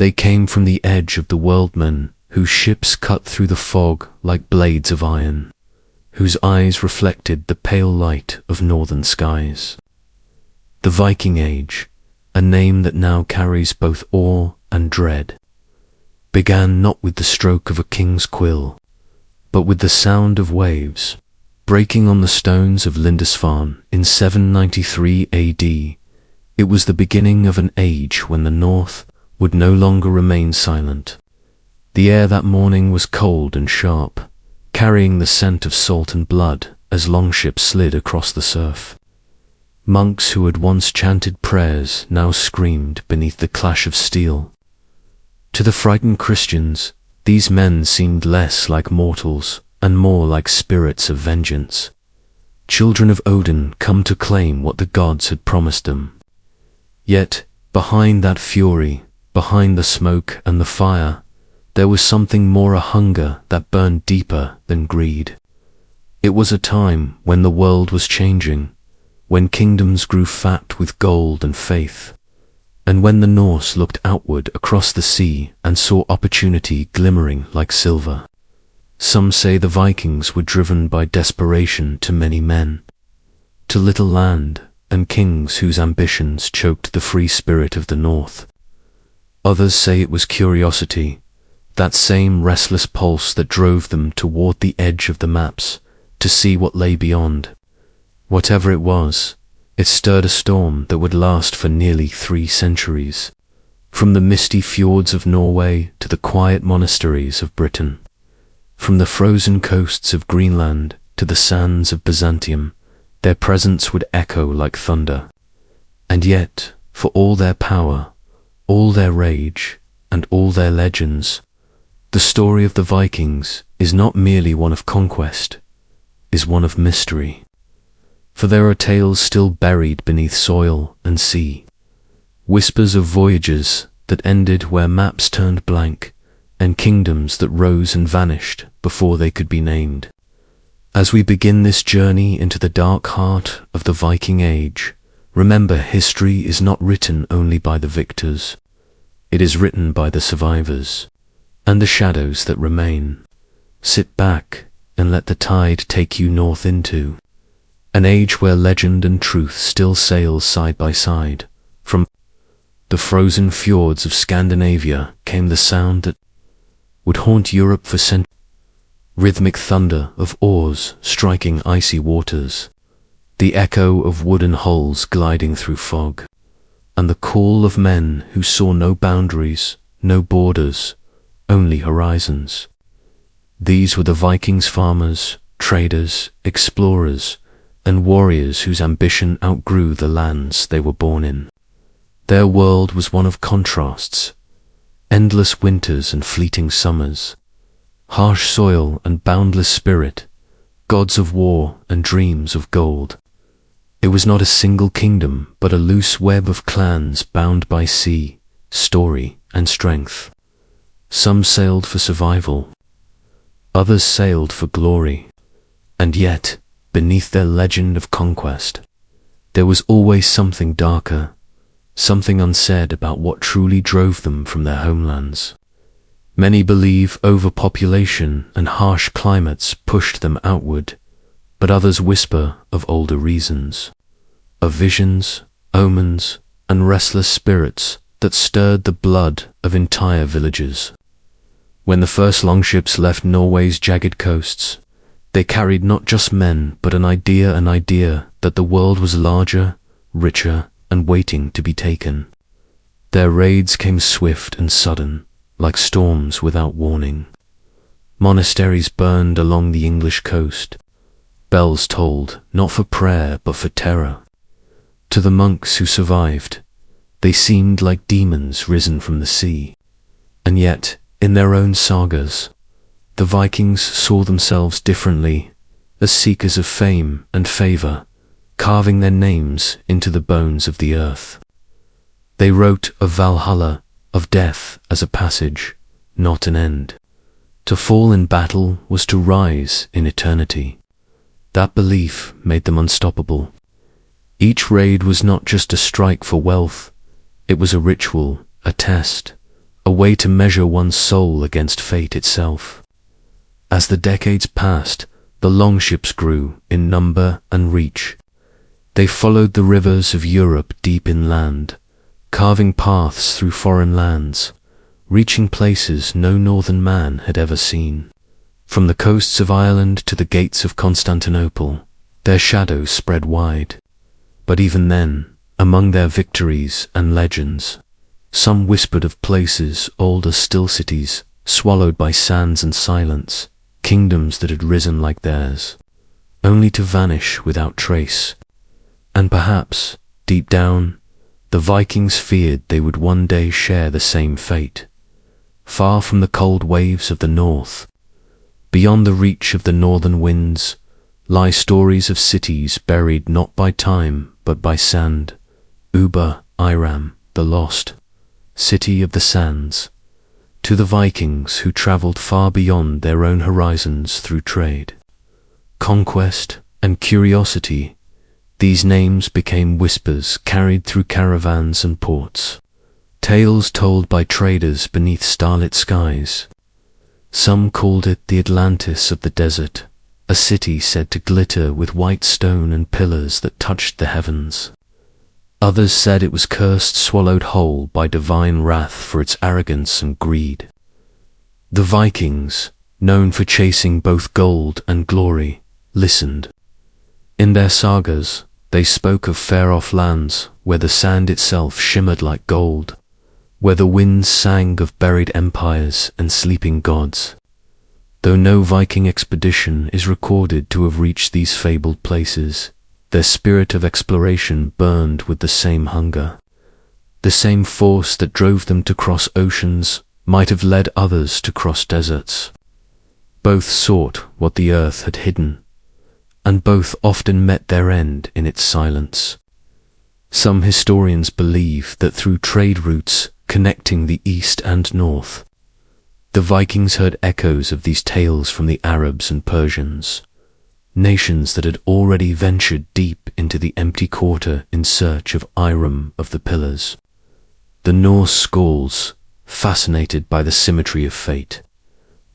They came from the edge of the worldmen, whose ships cut through the fog like blades of iron, whose eyes reflected the pale light of northern skies. The Viking Age, a name that now carries both awe and dread, began not with the stroke of a king's quill, but with the sound of waves breaking on the stones of Lindisfarne in 793 AD. It was the beginning of an age when the North would no longer remain silent. The air that morning was cold and sharp, carrying the scent of salt and blood as longships slid across the surf. Monks who had once chanted prayers now screamed beneath the clash of steel. To the frightened Christians, these men seemed less like mortals and more like spirits of vengeance, children of Odin come to claim what the gods had promised them. Yet, behind that fury, behind the smoke and the fire, there was something more, a hunger that burned deeper than greed. It was a time when the world was changing, when kingdoms grew fat with gold and faith, and when the Norse looked outward across the sea and saw opportunity glimmering like silver. Some say the Vikings were driven by desperation to many men, to little land and kings whose ambitions choked the free spirit of the North. Others say it was curiosity, that same restless pulse that drove them toward the edge of the maps to see what lay beyond. Whatever it was, it stirred a storm that would last for nearly 3 centuries, from the misty fjords of Norway to the quiet monasteries of Britain, from the frozen coasts of Greenland to the sands of Byzantium. Their presence would echo like thunder. And yet, for all their power, all their rage, and all their legends, the story of the Vikings is not merely one of conquest, is one of mystery. For there are tales still buried beneath soil and sea, whispers of voyages that ended where maps turned blank, and kingdoms that rose and vanished before they could be named. As we begin this journey into the dark heart of the Viking Age, remember, history is not written only by the victors. It is written by the survivors and the shadows that remain. Sit back and let the tide take you north into an age where legend and truth still sails side by side. From the frozen fjords of Scandinavia came the sound that would haunt Europe for centuries. Rhythmic thunder of oars striking icy waters, the echo of wooden hulls gliding through fog, and the call of men who saw no boundaries, no borders, only horizons. These were the Vikings, farmers, traders, explorers, and warriors whose ambition outgrew the lands they were born in. Their world was one of contrasts, endless winters and fleeting summers, harsh soil and boundless spirit, gods of war and dreams of gold. It was not a single kingdom, but a loose web of clans bound by sea, story, and strength. Some sailed for survival, others sailed for glory, and yet, beneath their legend of conquest, there was always something darker, something unsaid about what truly drove them from their homelands. Many believe overpopulation and harsh climates pushed them outward, but others whisper of older reasons, of visions, omens, and restless spirits that stirred the blood of entire villages. When the first longships left Norway's jagged coasts, they carried not just men, but an idea that the world was larger, richer, and waiting to be taken. Their raids came swift and sudden, like storms without warning. Monasteries burned along the English coast, bells tolled not for prayer but for terror. To the monks who survived, they seemed like demons risen from the sea. And yet, in their own sagas, the Vikings saw themselves differently, as seekers of fame and favor, carving their names into the bones of the earth. They wrote of Valhalla, of death as a passage, not an end. To fall in battle was to rise in eternity. That belief made them unstoppable. Each raid was not just a strike for wealth, it was a ritual, a test, a way to measure one's soul against fate itself. As the decades passed, the longships grew in number and reach. They followed the rivers of Europe deep inland, carving paths through foreign lands, reaching places no northern man had ever seen. From the coasts of Ireland to the gates of Constantinople, their shadows spread wide. But even then, among their victories and legends, some whispered of places old as still cities, swallowed by sands and silence, kingdoms that had risen like theirs, only to vanish without trace. And perhaps, deep down, the Vikings feared they would one day share the same fate. Far from the cold waves of the north, beyond the reach of the northern winds, lie stories of cities buried not by time but by sand. Uber, Iram, the lost city of the sands. To the Vikings who travelled far beyond their own horizons through trade, conquest, and curiosity, these names became whispers carried through caravans and ports, tales told by traders beneath starlit skies. Some called it the Atlantis of the desert, a city said to glitter with white stone and pillars that touched the heavens. Others said it was cursed, swallowed whole by divine wrath for its arrogance and greed. The Vikings, known for chasing both gold and glory, listened. In their sagas, they spoke of far-off lands where the sand itself shimmered like gold, where the winds sang of buried empires and sleeping gods. Though no Viking expedition is recorded to have reached these fabled places, their spirit of exploration burned with the same hunger. The same force that drove them to cross oceans might have led others to cross deserts. Both sought what the earth had hidden, and both often met their end in its silence. Some historians believe that through trade routes connecting the east and north, the Vikings heard echoes of these tales from the Arabs and Persians, nations that had already ventured deep into the empty quarter in search of Iram of the Pillars. The Norse schools, fascinated by the symmetry of fate,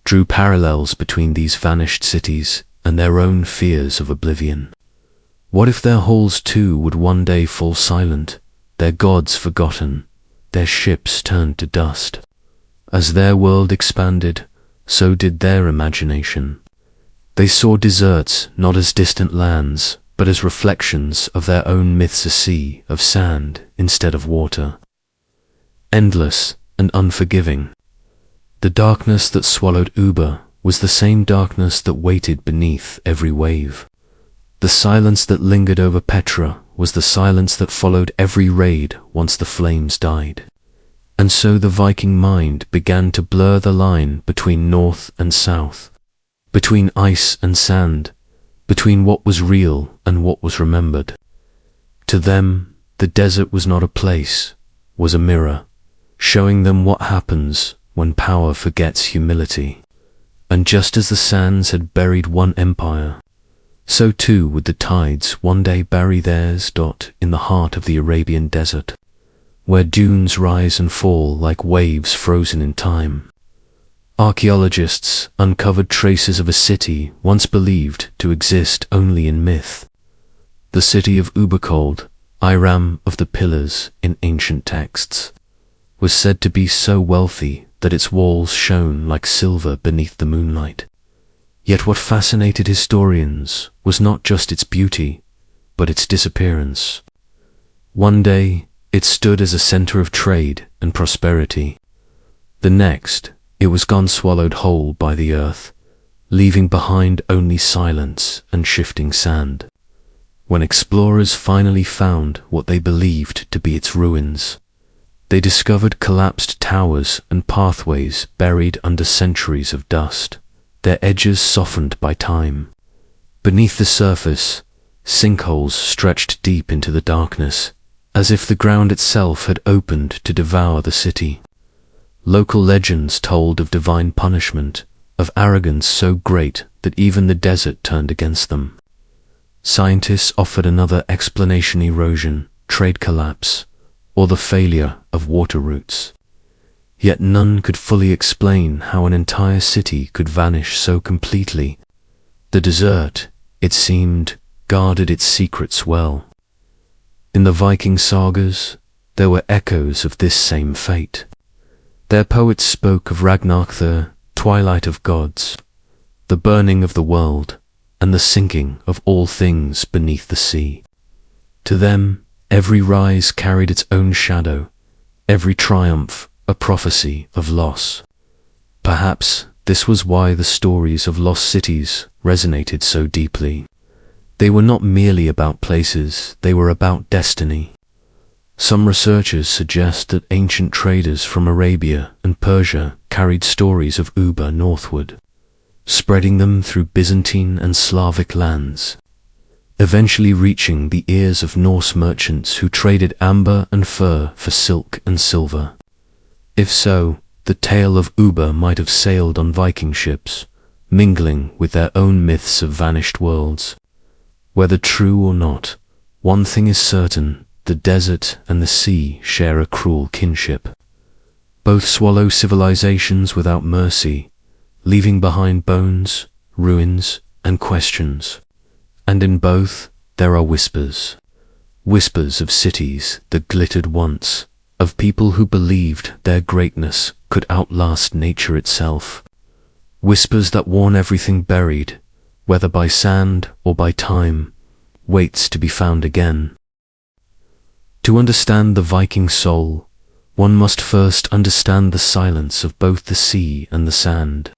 drew parallels between these vanished cities and their own fears of oblivion. What if their halls too would one day fall silent, their gods forgotten, their ships turned to dust? As their world expanded, so did their imagination. They saw deserts not as distant lands, but as reflections of their own myths, a sea of sand instead of water, endless and unforgiving. The darkness that swallowed Uber was the same darkness that waited beneath every wave. The silence that lingered over Petra was the silence that followed every raid once the flames died. And so the Viking mind began to blur the line between north and south, between ice and sand, between what was real and what was remembered. To them, the desert was not a place, was a mirror, showing them what happens when power forgets humility. And just as the sands had buried one empire, so too would the tides one day bury theirs. In the heart of the Arabian desert, where dunes rise and fall like waves frozen in time, archaeologists uncovered traces of a city once believed to exist only in myth. The city of Ubercold, Iram of the Pillars in ancient texts, was said to be so wealthy that its walls shone like silver beneath the moonlight. Yet what fascinated historians was not just its beauty, but its disappearance. One day, it stood as a center of trade and prosperity. The next, it was gone, swallowed whole by the earth, leaving behind only silence and shifting sand. When explorers finally found what they believed to be its ruins, they discovered collapsed towers and pathways buried under centuries of dust, their edges softened by time. Beneath the surface, sinkholes stretched deep into the darkness, as if the ground itself had opened to devour the city. Local legends told of divine punishment, of arrogance so great that even the desert turned against them. Scientists offered another explanation: erosion, trade collapse, or the failure of water routes. Yet none could fully explain how an entire city could vanish so completely. The desert, it seemed, guarded its secrets well. In the Viking sagas, there were echoes of this same fate. Their poets spoke of Ragnarök, the twilight of gods, the burning of the world, and the sinking of all things beneath the sea. To them, every rise carried its own shadow, every triumph a prophecy of loss. Perhaps this was why the stories of lost cities resonated so deeply. They were not merely about places, they were about destiny. Some researchers suggest that ancient traders from Arabia and Persia carried stories of Uber northward, spreading them through Byzantine and Slavic lands, eventually reaching the ears of Norse merchants who traded amber and fur for silk and silver. If so, the tale of Uber might have sailed on Viking ships, mingling with their own myths of vanished worlds. Whether true or not, one thing is certain: the desert and the sea share a cruel kinship. Both swallow civilizations without mercy, leaving behind bones, ruins, and questions. And in both, there are whispers. Whispers of cities that glittered once, of people who believed their greatness could outlast nature itself. Whispers that warn everything buried, whether by sand or by time, waits to be found again. To understand the Viking soul, one must first understand the silence of both the sea and the sand.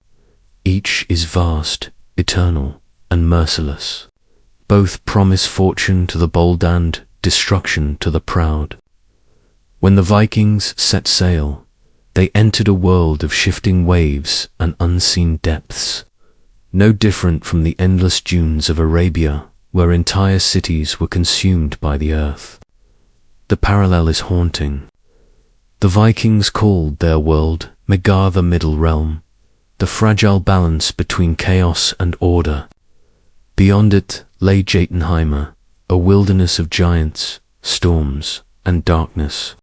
Each is vast, eternal, and merciless. Both promise fortune to the bold and destruction to the proud. When the Vikings set sail, they entered a world of shifting waves and unseen depths, no different from the endless dunes of Arabia, where entire cities were consumed by the earth. The parallel is haunting. The Vikings called their world Megar, the middle realm, the fragile balance between chaos and order. Beyond it lay Jotunheim, a wilderness of giants, storms, and darkness.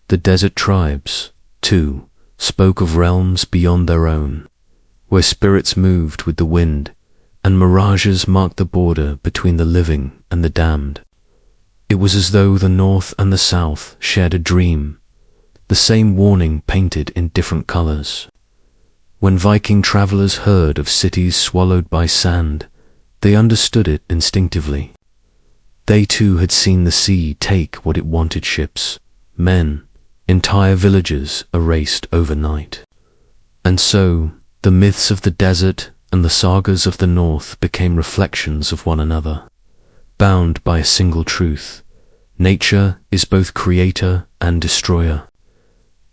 The desert tribes, too, spoke of realms beyond their own, where spirits moved with the wind, and mirages marked the border between the living and the damned. It was as though the north and the south shared a dream, the same warning painted in different colors. When Viking travelers heard of cities swallowed by sand, they understood it instinctively. They too had seen the sea take what it wanted: ships, men, entire villages erased overnight. And so, the myths of the desert and the sagas of the north became reflections of one another, bound by a single truth: nature is both creator and destroyer.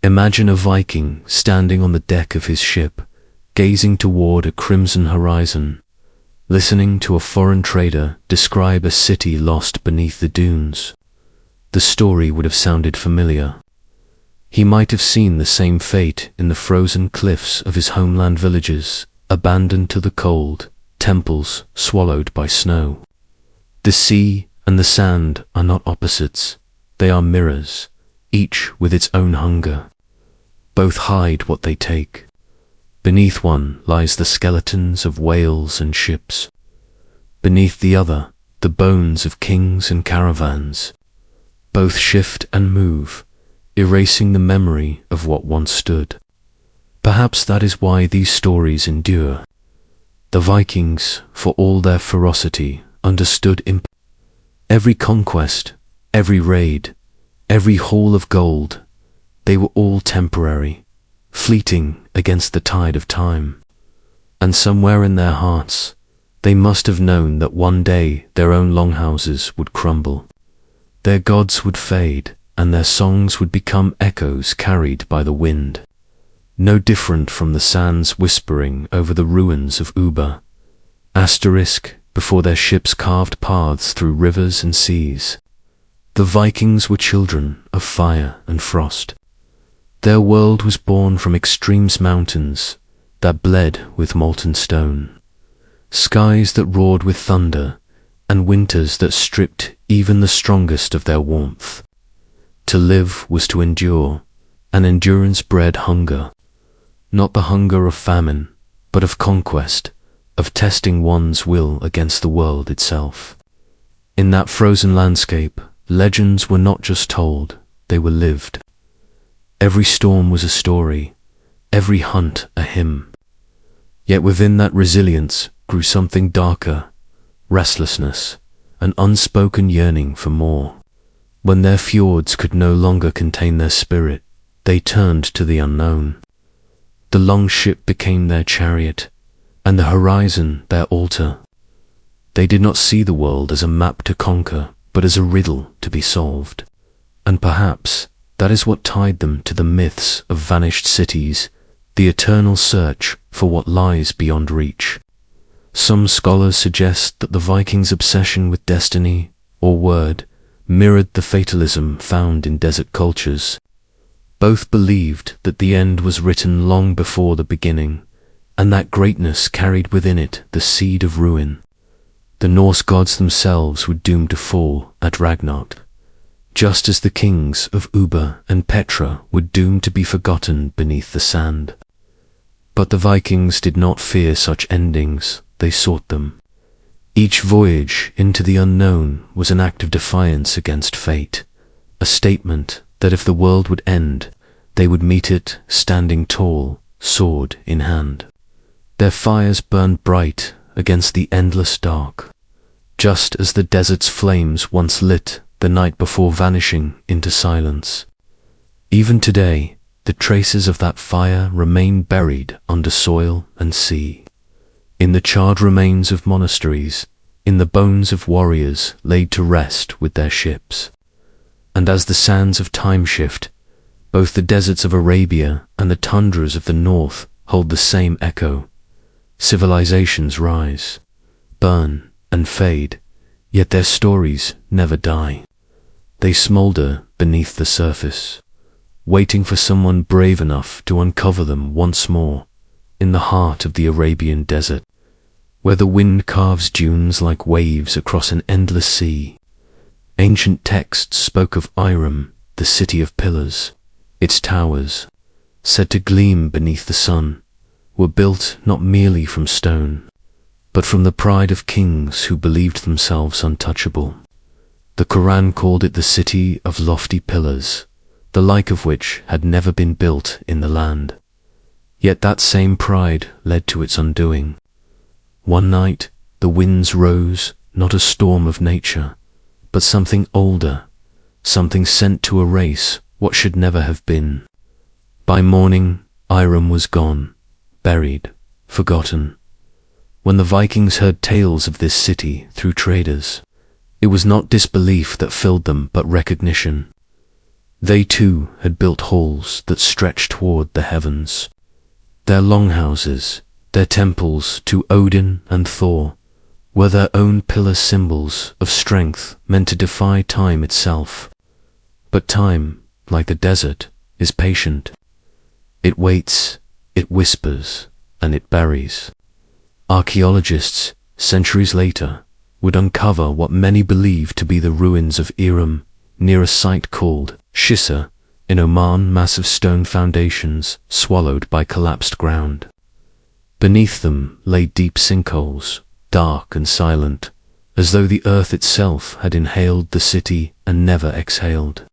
Imagine a Viking standing on the deck of his ship, gazing toward a crimson horizon, listening to a foreign trader describe a city lost beneath the dunes. The story would have sounded familiar. He might have seen the same fate in the frozen cliffs of his homeland villages, abandoned to the cold, temples swallowed by snow. The sea and the sand are not opposites, they are mirrors, each with its own hunger. Both hide what they take. Beneath one lies the skeletons of whales and ships. Beneath the other, the bones of kings and caravans. Both shift and move, erasing the memory of what once stood. Perhaps that is why these stories endure. The Vikings, for all their ferocity, understood every conquest, every raid, every haul of gold. They were all temporary, fleeting against the tide of time. And somewhere in their hearts, they must have known that one day their own longhouses would crumble. Their gods would fade, and their songs would become echoes carried by the wind, no different from the sands whispering over the ruins of Uber, before their ships carved paths through rivers and seas. The Vikings were children of fire and frost. Their world was born from extreme mountains that bled with molten stone, skies that roared with thunder, and winters that stripped even the strongest of their warmth. To live was to endure, and endurance bred hunger, not the hunger of famine, but of conquest, of testing one's will against the world itself. In that frozen landscape, legends were not just told, they were lived. Every storm was a story, every hunt a hymn. Yet within that resilience grew something darker, restlessness, an unspoken yearning for more. When their fjords could no longer contain their spirit, they turned to the unknown. The long ship became their chariot, and the horizon their altar. They did not see the world as a map to conquer, but as a riddle to be solved. And perhaps that is what tied them to the myths of vanished cities, the eternal search for what lies beyond reach. Some scholars suggest that the Vikings' obsession with destiny, or word, mirrored the fatalism found in desert cultures. Both believed that the end was written long before the beginning, and that greatness carried within it the seed of ruin. The Norse gods themselves were doomed to fall at Ragnarok, just as the kings of Uber and Petra were doomed to be forgotten beneath the sand. But the Vikings did not fear such endings, they sought them. Each voyage into the unknown was an act of defiance against fate, a statement that if the world would end, they would meet it standing tall, sword in hand. Their fires burned bright against the endless dark, just as the desert's flames once lit the night before vanishing into silence. Even today, the traces of that fire remain buried under soil and sea, in the charred remains of monasteries, in the bones of warriors laid to rest with their ships. And as the sands of time shift, both the deserts of Arabia and the tundras of the north hold the same echo. Civilizations rise, burn, and fade, yet their stories never die. They smolder beneath the surface, waiting for someone brave enough to uncover them once more, in the heart of the Arabian desert, where the wind carves dunes like waves across an endless sea. Ancient texts spoke of Iram, the city of pillars. Its towers, said to gleam beneath the sun, were built not merely from stone, but from the pride of kings who believed themselves untouchable. The Quran called it the city of lofty pillars, the like of which had never been built in the land. Yet that same pride led to its undoing. One night, the winds rose, not a storm of nature, but something older, something sent to erase what should never have been. By morning, Iram was gone, buried, forgotten. When the Vikings heard tales of this city through traders, it was not disbelief that filled them but recognition. They too had built halls that stretched toward the heavens. Their longhouses, their temples to Odin and Thor, were their own pillar symbols of strength meant to defy time itself. But time, like the desert, is patient. It waits, it whispers, and it buries. Archaeologists, centuries later, would uncover what many believe to be the ruins of Iram, near a site called Shissa, in Oman. Massive stone foundations swallowed by collapsed ground. Beneath them lay deep sinkholes, dark and silent, as though the earth itself had inhaled the city and never exhaled.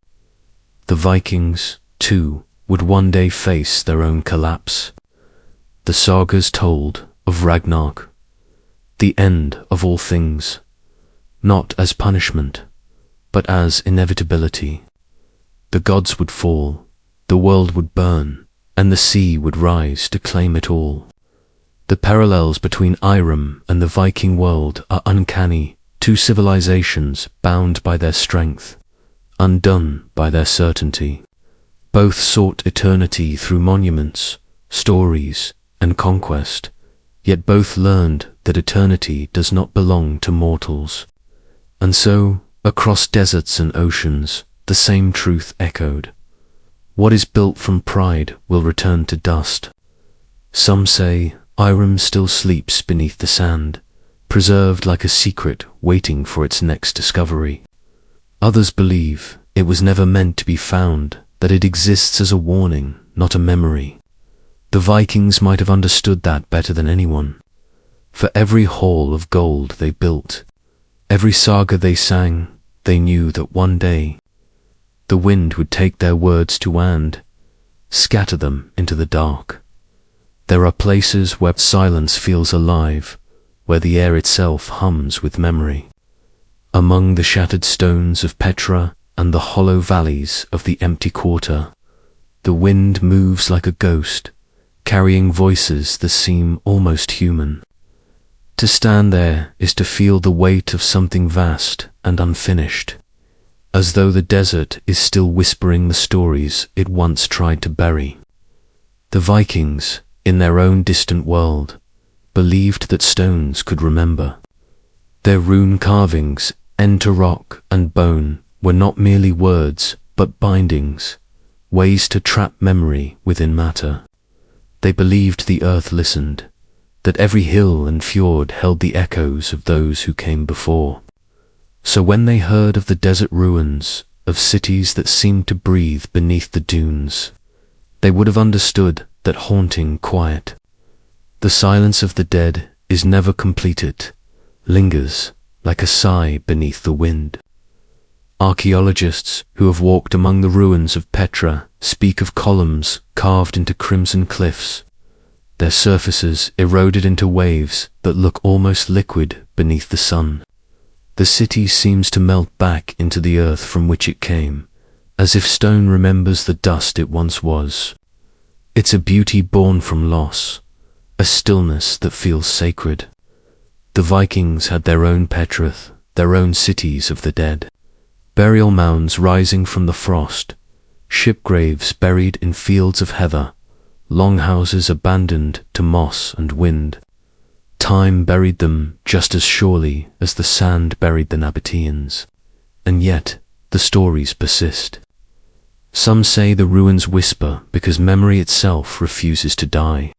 The Vikings, too, would one day face their own collapse. The sagas told of Ragnarok, the end of all things, not as punishment, but as inevitability. The gods would fall, the world would burn, and the sea would rise to claim it all. The parallels between Iram and the Viking world are uncanny, two civilizations bound by their strength, undone by their certainty. Both sought eternity through monuments, stories, and conquest, yet both learned that eternity does not belong to mortals. And so, across deserts and oceans, the same truth echoed. What is built from pride will return to dust. Some say Iram still sleeps beneath the sand, preserved like a secret waiting for its next discovery. Others believe it was never meant to be found that it exists as a warning, not a memory. The Vikings might have understood that better than anyone. For every hall of gold they built, every saga they sang, they knew that one day the wind would take their words to and scatter them into the dark. There are places where silence feels alive, where the air itself hums with memory. Among the shattered stones of Petra and the hollow valleys of the empty quarter, the wind moves like a ghost, carrying voices that seem almost human. To stand there is to feel the weight of something vast and unfinished, as though the desert is still whispering the stories it once tried to bury. The Vikings, in their own distant world, believed that stones could remember. Their rune carvings, into rock and bone, were not merely words, but bindings, ways to trap memory within matter. They believed the earth listened, that every hill and fjord held the echoes of those who came before. So when they heard of the desert ruins, of cities that seemed to breathe beneath the dunes, they would have understood that haunting quiet, the silence of the dead, is never completed, lingers like a sigh beneath the wind. Archaeologists who have walked among the ruins of Petra speak of columns carved into crimson cliffs, their surfaces eroded into waves that look almost liquid beneath the sun. The city seems to melt back into the earth from which it came, as if stone remembers the dust it once was. It's a beauty born from loss, a stillness that feels sacred. The Vikings had their own Petrath, their own cities of the dead, burial mounds rising from the frost, ship graves buried in fields of heather, longhouses abandoned to moss and wind. Time buried them just as surely as the sand buried the Nabateans, and yet the stories persist. Some say the ruins whisper because memory itself refuses to die.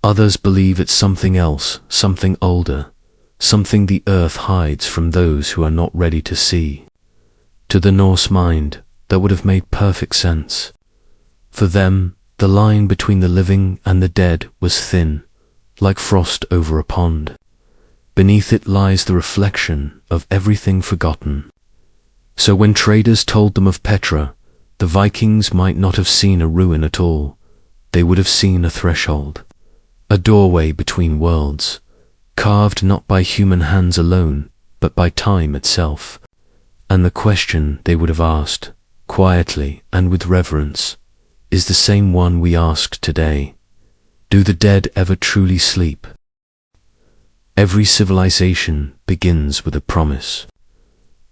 Others believe it's something else, something older, something the earth hides from those who are not ready to see. To the Norse mind, that would have made perfect sense. For them, the line between the living and the dead was thin, like frost over a pond. Beneath it lies the reflection of everything forgotten. So when traders told them of Petra, the Vikings might not have seen a ruin at all. They would have seen a threshold, a doorway between worlds, carved not by human hands alone, but by time itself. And the question they would have asked, quietly and with reverence, is the same one we ask today. Do the dead ever truly sleep? Every civilization begins with a promise.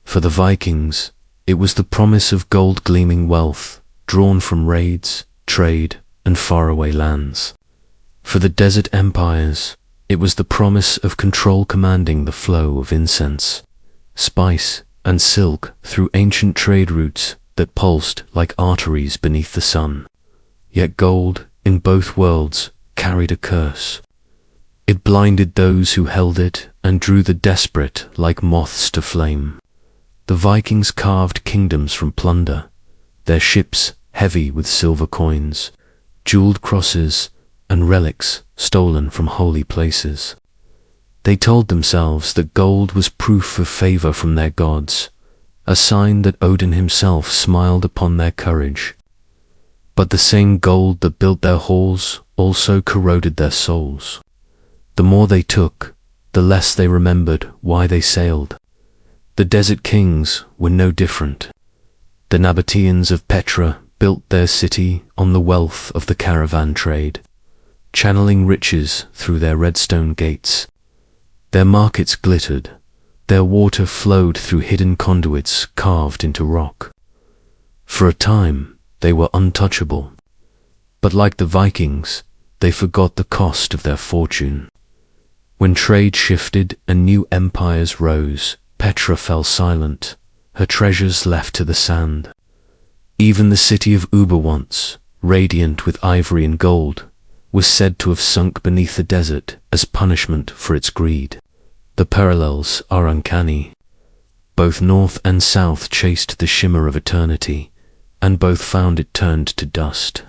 For the Vikings, it was the promise of gold-gleaming wealth, drawn from raids, trade, and faraway lands. For the desert empires, it was the promise of control commanding the flow of incense, spice, and silk through ancient trade routes that pulsed like arteries beneath the sun. Yet gold, in both worlds, carried a curse. It blinded those who held it and drew the desperate like moths to flame. The Vikings carved kingdoms from plunder, their ships heavy with silver coins, jeweled crosses, and relics stolen from holy places. They told themselves that gold was proof of favor from their gods, a sign that Odin himself smiled upon their courage. But the same gold that built their halls also corroded their souls. The more they took, the less they remembered why they sailed. The desert kings were no different. The Nabateans of Petra built their city on the wealth of the caravan trade, channeling riches through their redstone gates. Their markets glittered, their water flowed through hidden conduits carved into rock. For a time, they were untouchable. But like the Vikings, they forgot the cost of their fortune. When trade shifted and new empires rose, Petra fell silent, her treasures left to the sand. Even the city of Uber once, radiant with ivory and gold, was said to have sunk beneath the desert as punishment for its greed. The parallels are uncanny. Both north and south chased the shimmer of eternity, and both found it turned to dust.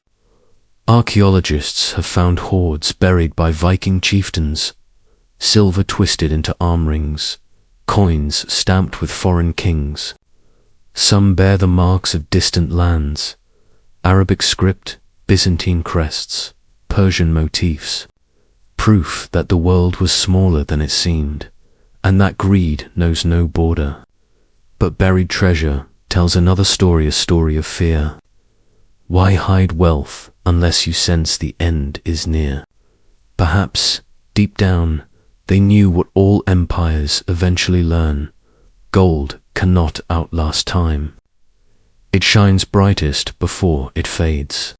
Archaeologists have found hoards buried by Viking chieftains, silver twisted into arm rings, coins stamped with foreign kings. Some bear the marks of distant lands, Arabic script, Byzantine crests, Persian motifs, proof that the world was smaller than it seemed, and that greed knows no border. But buried treasure tells another story, a story of fear. Why hide wealth unless you sense the end is near? Perhaps, deep down, they knew what all empires eventually learn. Gold cannot outlast time. It shines brightest before it fades.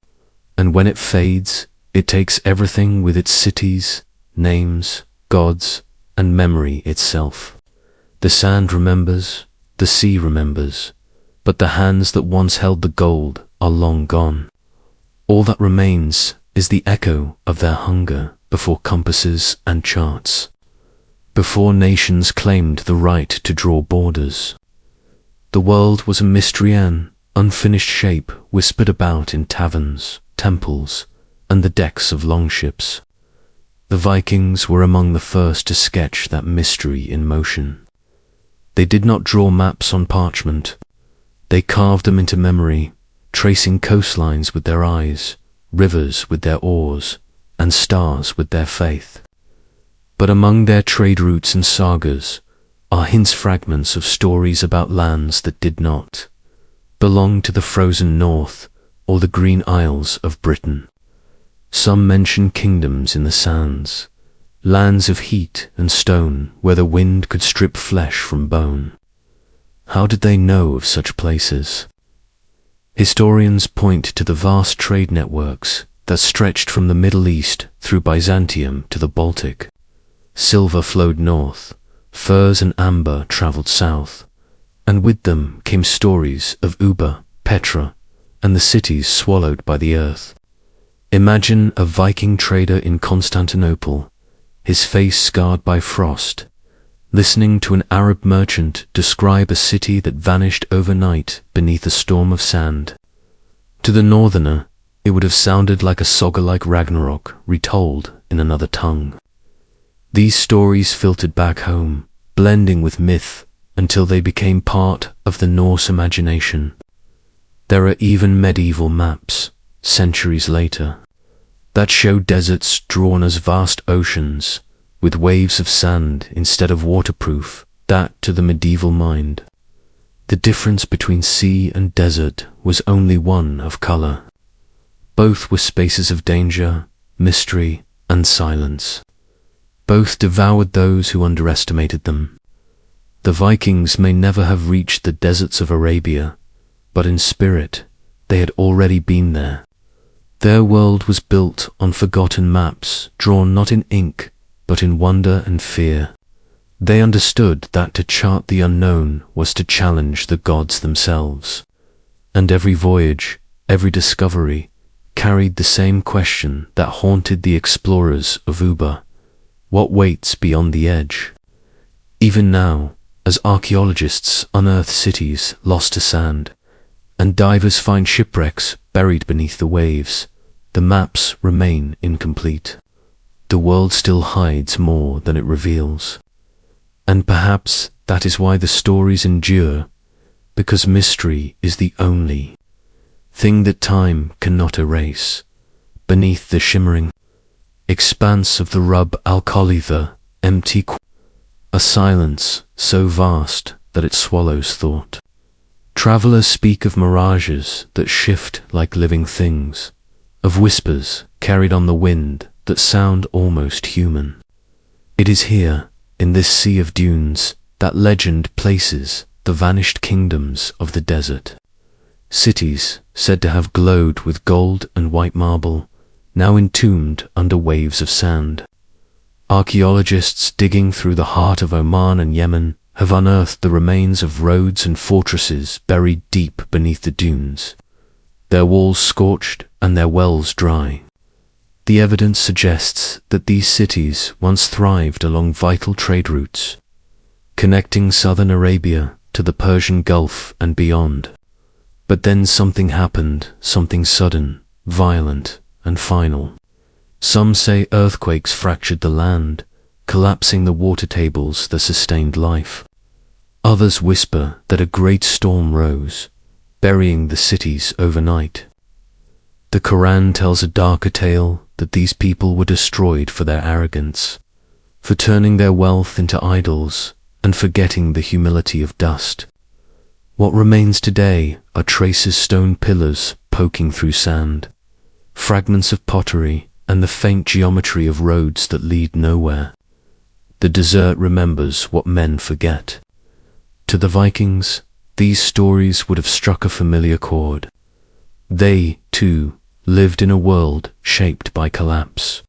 And when it fades, it takes everything with its cities, names, gods, and memory itself. The sand remembers, the sea remembers, but the hands that once held the gold are long gone. All that remains is the echo of their hunger before compasses and charts, before nations claimed the right to draw borders. The world was a mystery, an unfinished shape whispered about in taverns, temples, and the decks of longships. The Vikings were among the first to sketch that mystery in motion. They did not draw maps on parchment. They carved them into memory, tracing coastlines with their eyes, rivers with their oars, and stars with their faith. But among their trade routes and sagas are hints, fragments of stories about lands that did not belong to the frozen north or the green isles of Britain. Some mention kingdoms in the sands, lands of heat and stone where the wind could strip flesh from bone. How did they know of such places? Historians point to the vast trade networks that stretched from the Middle East through Byzantium to the Baltic. Silver flowed north, furs and amber traveled south, and with them came stories of Uber, Petra, and the cities swallowed by the earth. Imagine a Viking trader in Constantinople, his face scarred by frost, listening to an Arab merchant describe a city that vanished overnight beneath a storm of sand. To the northerner, it would have sounded like a saga, like Ragnarok, retold in another tongue. These stories filtered back home, blending with myth until they became part of the Norse imagination. There are even medieval maps, centuries later, that show deserts drawn as vast oceans, with waves of sand instead of waterproof, that to the medieval mind. The difference between sea and desert was only one of color. Both were spaces of danger, mystery, and silence. Both devoured those who underestimated them. The Vikings may never have reached the deserts of Arabia, but in spirit, they had already been there. Their world was built on forgotten maps, drawn not in ink, but in wonder and fear. They understood that to chart the unknown was to challenge the gods themselves. And every voyage, every discovery, carried the same question that haunted the explorers of Uber: what waits beyond the edge? Even now, as archaeologists unearth cities lost to sand, and divers find shipwrecks buried beneath the waves, the maps remain incomplete. The world still hides more than it reveals. And perhaps that is why the stories endure, because mystery is the only thing that time cannot erase. Beneath the shimmering expanse of the Rub al-Khali, the empty a silence so vast that it swallows thought. Travelers speak of mirages that shift like living things, of whispers carried on the wind that sound almost human. It is here, in this sea of dunes, that legend places the vanished kingdoms of the desert. Cities said to have glowed with gold and white marble, now entombed under waves of sand. Archaeologists digging through the heart of Oman and Yemen have unearthed the remains of roads and fortresses buried deep beneath the dunes, their walls scorched and their wells dry. The evidence suggests that these cities once thrived along vital trade routes, connecting southern Arabia to the Persian Gulf and beyond. But then something happened, something sudden, violent, and final. Some say earthquakes fractured the land, collapsing the water tables that sustained life. Others whisper that a great storm rose, burying the cities overnight. The Quran tells a darker tale, that these people were destroyed for their arrogance, for turning their wealth into idols and forgetting the humility of dust. What remains today are traces stone pillars poking through sand, fragments of pottery, and the faint geometry of roads that lead nowhere. The desert remembers what men forget. To the Vikings, these stories would have struck a familiar chord. They, too, lived in a world shaped by collapse.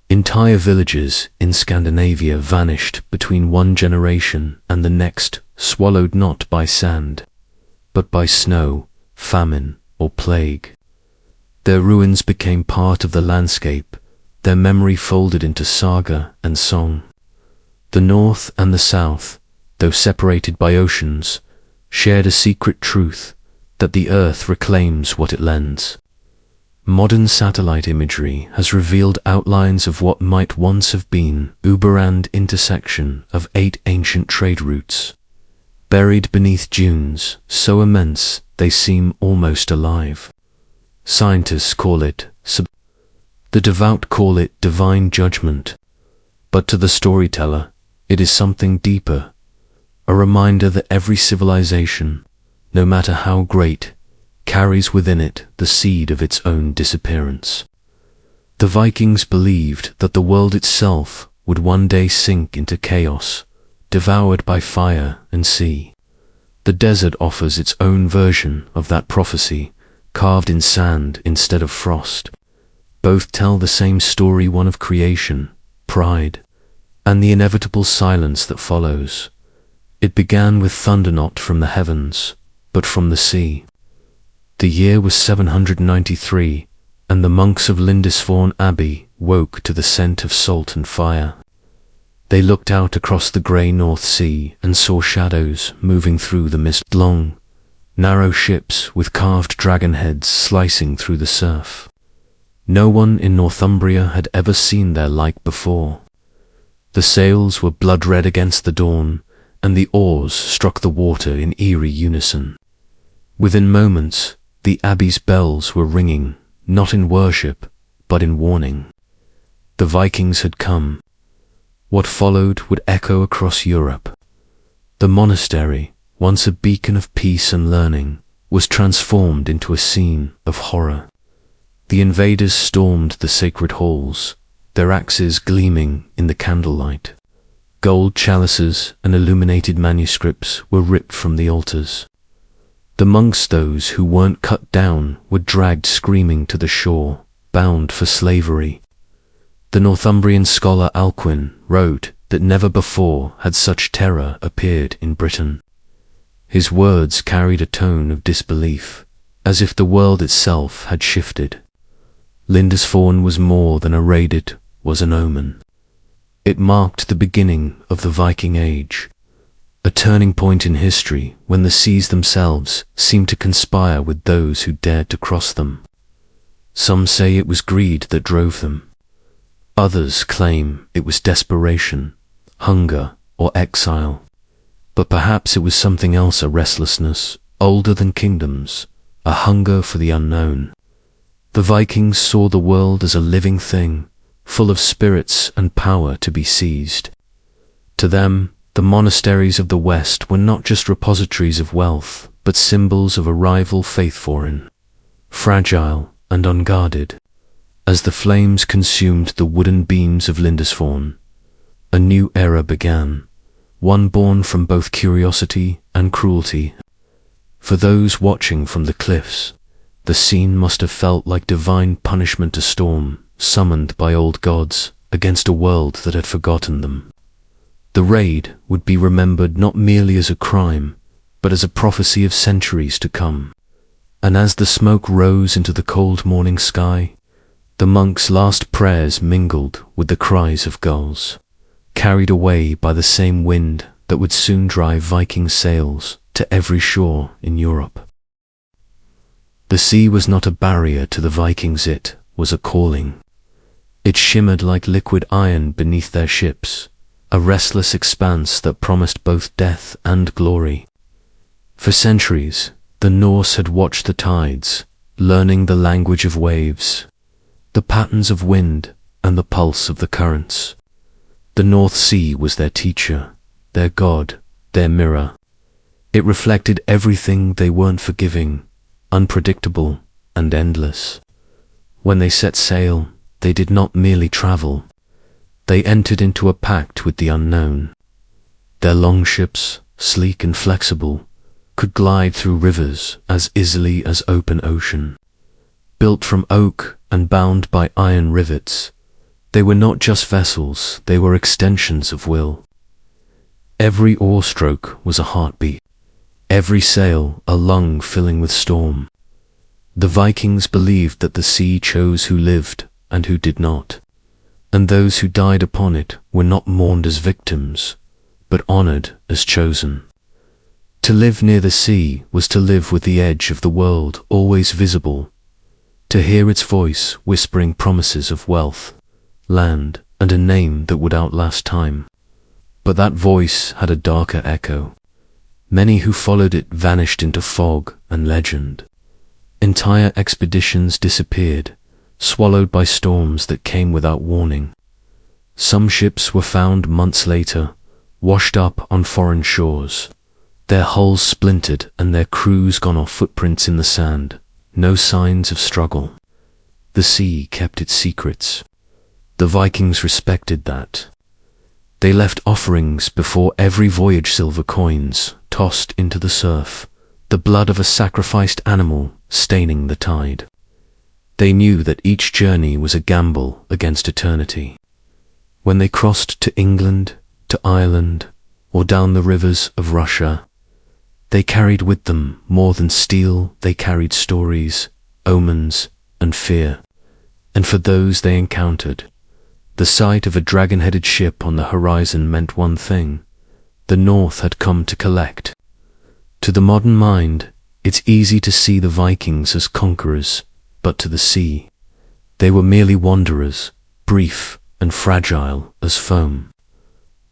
Entire villages in Scandinavia vanished between one generation and the next, swallowed not by sand, but by snow, famine, or plague. Their ruins became part of the landscape, their memory folded into saga and song. The North and the South, though separated by oceans, shared a secret truth, that the earth reclaims what it lends. Modern satellite imagery has revealed outlines of what might once have been Uberland intersection of 8 ancient trade routes, buried beneath dunes so immense they seem almost alive. Scientists call it the devout call it divine judgment, but to the storyteller it is something deeper, a reminder that every civilization, no matter how great, carries within it the seed of its own disappearance. The Vikings believed that the world itself would one day sink into chaos, devoured by fire and sea. The desert offers its own version of that prophecy, carved in sand instead of frost. Both tell the same story, one of creation, pride, and the inevitable silence that follows. It began with thunder not from the heavens, but from the sea. The year was 793, and the monks of Lindisfarne Abbey woke to the scent of salt and fire. They looked out across the grey North Sea and saw shadows moving through the mist, long, narrow ships with carved dragon heads slicing through the surf. No one in Northumbria had ever seen their like before. The sails were blood-red against the dawn, and the oars struck the water in eerie unison. Within moments, the abbey's bells were ringing, not in worship, but in warning. The Vikings had come. What followed would echo across Europe. The monastery, once a beacon of peace and learning, was transformed into a scene of horror. The invaders stormed the sacred halls, their axes gleaming in the candlelight. Gold chalices and illuminated manuscripts were ripped from the altars. The monks, those who weren't cut down, were dragged screaming to the shore, bound for slavery. The Northumbrian scholar Alcuin wrote that never before had such terror appeared in Britain. His words carried a tone of disbelief, as if the world itself had shifted. Lindisfarne was more than a raid, it was an omen. It marked the beginning of the Viking Age, a turning point in history when the seas themselves seemed to conspire with those who dared to cross them. Some say it was greed that drove them. Others claim it was desperation, hunger, or exile. But perhaps it was something else, a restlessness, older than kingdoms, a hunger for the unknown. The Vikings saw the world as a living thing, full of spirits and power to be seized. To them, the monasteries of the West were not just repositories of wealth, but symbols of a rival faith, foreign, fragile and unguarded. As the flames consumed the wooden beams of Lindisfarne, a new era began, one born from both curiosity and cruelty. For those watching from the cliffs, the scene must have felt like divine punishment, a storm summoned by old gods against a world that had forgotten them. The raid would be remembered not merely as a crime, but as a prophecy of centuries to come. And as the smoke rose into the cold morning sky, the monks' last prayers mingled with the cries of gulls, carried away by the same wind that would soon drive Viking sails to every shore in Europe. The sea was not a barrier to the Vikings, it was a calling. It shimmered like liquid iron beneath their ships, a restless expanse that promised both death and glory. For centuries, the Norse had watched the tides, learning the language of waves, the patterns of wind, and the pulse of the currents. The North Sea was their teacher, their god, their mirror. It reflected everything they weren't forgiving, unpredictable, and endless. When they set sail, they did not merely travel. They entered into a pact with the unknown. Their longships, sleek and flexible, could glide through rivers as easily as open ocean. Built from oak and bound by iron rivets, they were not just vessels, they were extensions of will. Every oar stroke was a heartbeat, every sail a lung filling with storm. The Vikings believed that the sea chose who lived and who did not, and those who died upon it were not mourned as victims, but honored as chosen. To live near the sea was to live with the edge of the world always visible, to hear its voice whispering promises of wealth, land, and a name that would outlast time. But that voice had a darker echo. Many who followed it vanished into fog and legend. Entire expeditions disappeared, swallowed by storms that came without warning. Some ships were found months later, washed up on foreign shores, their hulls splintered and their crews gone off footprints in the sand, no signs of struggle. The sea kept its secrets. The Vikings respected that. They left offerings before every voyage, silver coins tossed into the surf, the blood of a sacrificed animal staining the tide. They knew that each journey was a gamble against eternity. When they crossed to England, to Ireland, or down the rivers of Russia, they carried with them more than steel. They carried stories, omens, and fear. And for those they encountered, the sight of a dragon-headed ship on the horizon meant one thing: the North had come to collect. To the modern mind, it's easy to see the Vikings as conquerors, but to the sea, they were merely wanderers, brief and fragile as foam.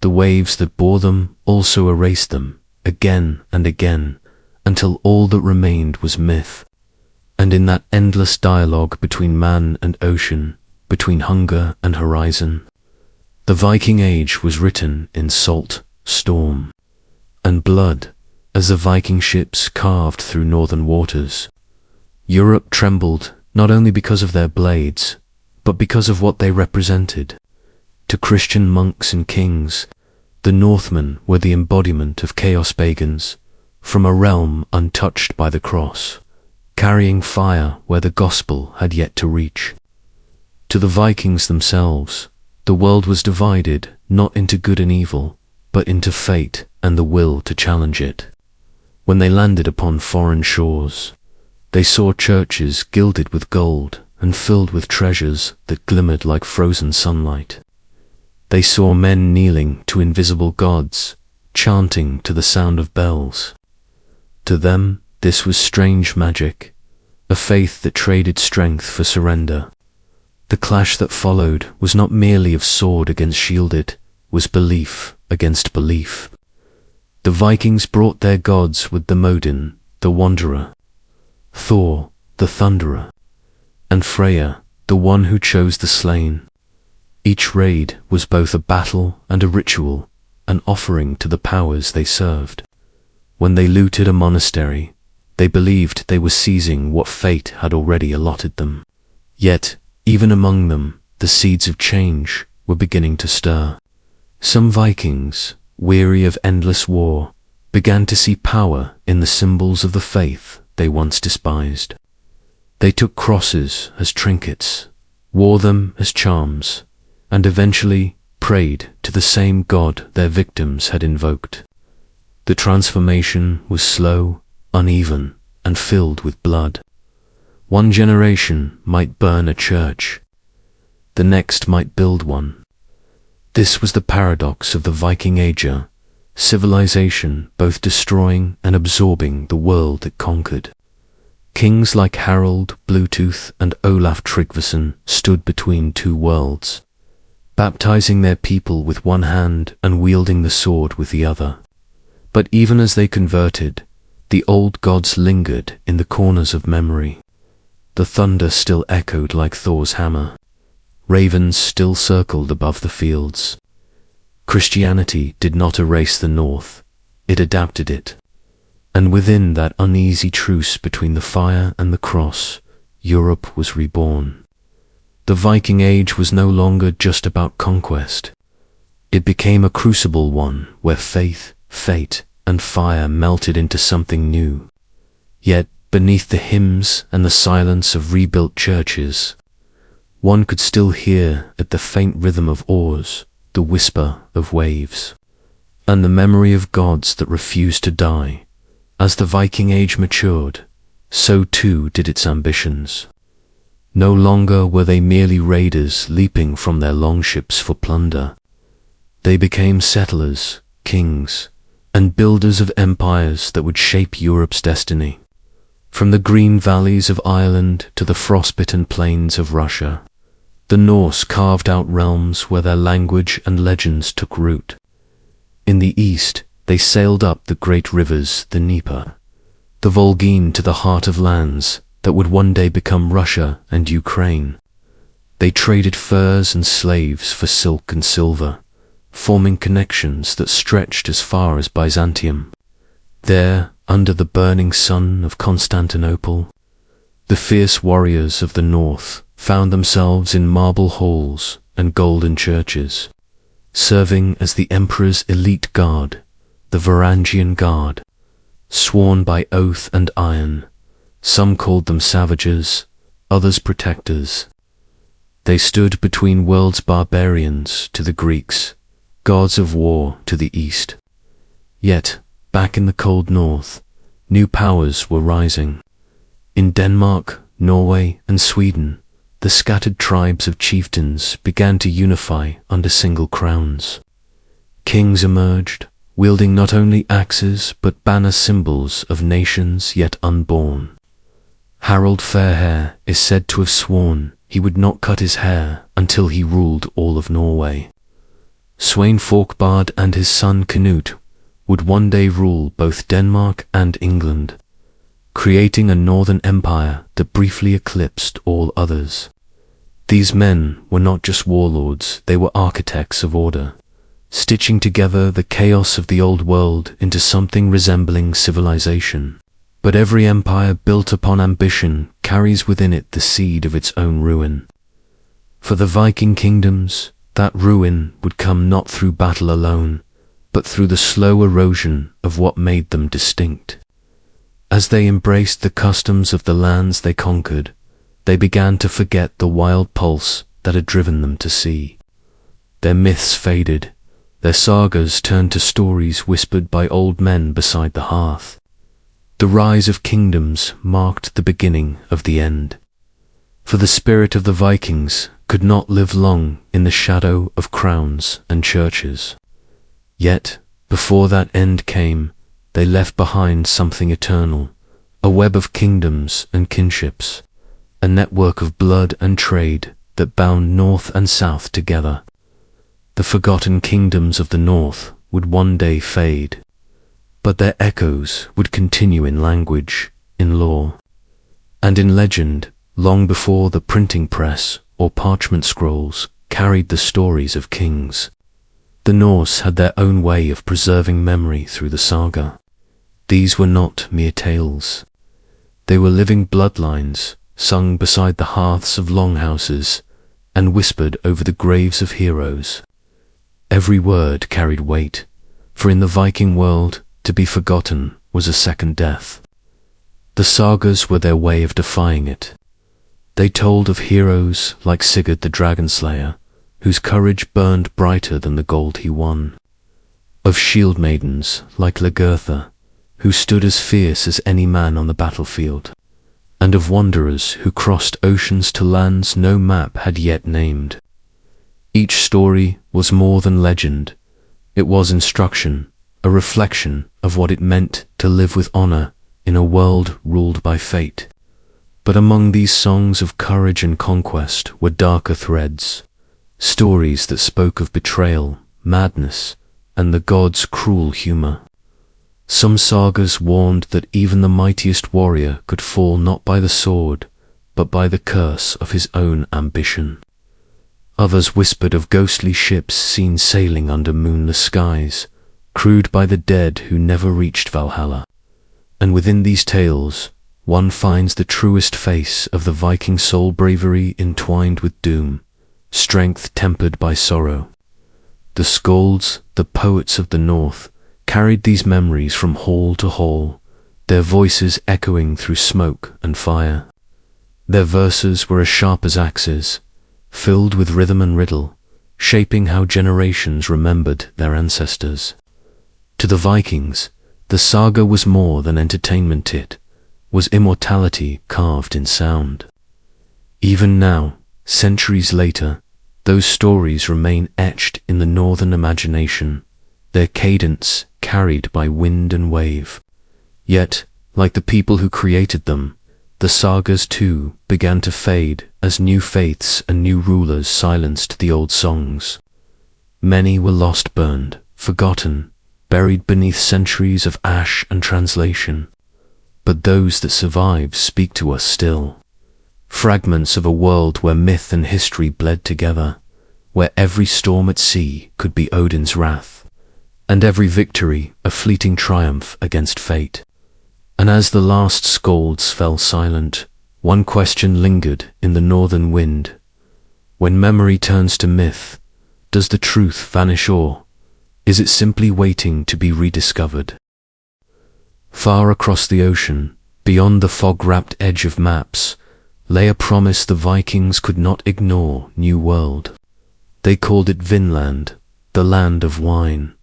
The waves that bore them also erased them, again and again, until all that remained was myth. And in that endless dialogue between man and ocean, between hunger and horizon, the Viking Age was written in salt, storm, and blood as the Viking ships carved through northern waters. Europe trembled not only because of their blades, but because of what they represented. To Christian monks and kings, the Northmen were the embodiment of chaos pagans, from a realm untouched by the cross, carrying fire where the gospel had yet to reach. To the Vikings themselves, the world was divided not into good and evil, but into fate and the will to challenge it. When they landed upon foreign shores, they saw churches gilded with gold and filled with treasures that glimmered like frozen sunlight. They saw men kneeling to invisible gods, chanting to the sound of bells. To them, this was strange magic, a faith that traded strength for surrender. The clash that followed was not merely of sword against shield, it was belief against belief. The Vikings brought their gods with them: Odin, the wanderer, Thor, the thunderer, and Freya, the one who chose the slain. Each raid was both a battle and a ritual, an offering to the powers they served. When they looted a monastery, they believed they were seizing what fate had already allotted them. Yet, even among them, the seeds of change were beginning to stir. Some Vikings, weary of endless war, began to see power in the symbols of the faith they once despised. They took crosses as trinkets, wore them as charms, and eventually prayed to the same God their victims had invoked. The transformation was slow, uneven, and filled with blood. One generation might burn a church, the next might build one. This was the paradox of the Viking Age, civilization both destroying and absorbing the world it conquered. Kings like Harald, Bluetooth, and Olaf Tryggvason stood between two worlds, baptizing their people with one hand and wielding the sword with the other. But even as they converted, the old gods lingered in the corners of memory. The thunder still echoed like Thor's hammer. Ravens still circled above the fields. Christianity did not erase the North, it adapted it. And within that uneasy truce between the fire and the cross, Europe was reborn. The Viking Age was no longer just about conquest. It became a crucible one where faith, fate, and fire melted into something new. Yet, beneath the hymns and the silence of rebuilt churches, one could still hear at the faint rhythm of oars the whisper of waves, and the memory of gods that refused to die. As the Viking Age matured, so too did its ambitions. No longer were they merely raiders leaping from their longships for plunder. They became settlers, kings, and builders of empires that would shape Europe's destiny. From the green valleys of Ireland to the frostbitten plains of Russia, the Norse carved out realms where their language and legends took root. In the east, they sailed up the great rivers, the Dnieper, the Volgine, to the heart of lands that would one day become Russia and Ukraine. They traded furs and slaves for silk and silver, forming connections that stretched as far as Byzantium. There, under the burning sun of Constantinople, the fierce warriors of the north found themselves in marble halls and golden churches, serving as the emperor's elite guard, the Varangian Guard, sworn by oath and iron. Some called them savages, others protectors. They stood between world's barbarians to the Greeks, gods of war to the east. Yet, back in the cold north, new powers were rising. In Denmark, Norway, and Sweden, the scattered tribes of chieftains began to unify under single crowns. Kings emerged, wielding not only axes but banner symbols of nations yet unborn. Harald Fairhair is said to have sworn he would not cut his hair until he ruled all of Norway. Sweyn Forkbard and his son Canute would one day rule both Denmark and England, creating a northern empire that briefly eclipsed all others. These men were not just warlords, they were architects of order, stitching together the chaos of the old world into something resembling civilization. But every empire built upon ambition carries within it the seed of its own ruin. For the Viking kingdoms, that ruin would come not through battle alone, but through the slow erosion of what made them distinct. As they embraced the customs of the lands they conquered, they began to forget the wild pulse that had driven them to sea. Their myths faded, their sagas turned to stories whispered by old men beside the hearth. The rise of kingdoms marked the beginning of the end. For the spirit of the Vikings could not live long in the shadow of crowns and churches. Yet, before that end came, they left behind something eternal, a web of kingdoms and kinships, a network of blood and trade that bound north and south together. The forgotten kingdoms of the north would one day fade, but their echoes would continue in language, in lore, and in legend long before the printing press or parchment scrolls carried the stories of kings. The Norse had their own way of preserving memory through the saga. These were not mere tales. They were living bloodlines, sung beside the hearths of longhouses and whispered over the graves of heroes. Every word carried weight, for in the Viking world, to be forgotten was a second death. The sagas were their way of defying it. They told of heroes like Sigurd the Dragon Slayer, whose courage burned brighter than the gold he won. Of shield maidens like Lagertha, who stood as fierce as any man on the battlefield. And of wanderers who crossed oceans to lands no map had yet named. Each story was more than legend. It was instruction, a reflection of what it meant to live with honor in a world ruled by fate. But among these songs of courage and conquest were darker threads, stories that spoke of betrayal, madness, and the gods' cruel humor. Some sagas warned that even the mightiest warrior could fall not by the sword, but by the curse of his own ambition. Others whispered of ghostly ships seen sailing under moonless skies, crewed by the dead who never reached Valhalla. And within these tales, one finds the truest face of the Viking soul, bravery entwined with doom, strength tempered by sorrow. The skalds, the poets of the north, carried these memories from hall to hall, their voices echoing through smoke and fire. Their verses were as sharp as axes, filled with rhythm and riddle, shaping how generations remembered their ancestors. To the Vikings, the saga was more than entertainment, it was immortality carved in sound. Even now, centuries later, those stories remain etched in the northern imagination, their cadence carried by wind and wave. Yet, like the people who created them, the sagas too began to fade as new faiths and new rulers silenced the old songs. Many were lost, burned, forgotten, buried beneath centuries of ash and translation. But those that survive speak to us still. Fragments of a world where myth and history bled together, where every storm at sea could be Odin's wrath, and every victory a fleeting triumph against fate. And as the last skalds fell silent, one question lingered in the northern wind. When memory turns to myth, does the truth vanish, or is it simply waiting to be rediscovered? Far across the ocean, beyond the fog-wrapped edge of maps, lay a promise the Vikings could not ignore: new world. They called it Vinland, the land of wine.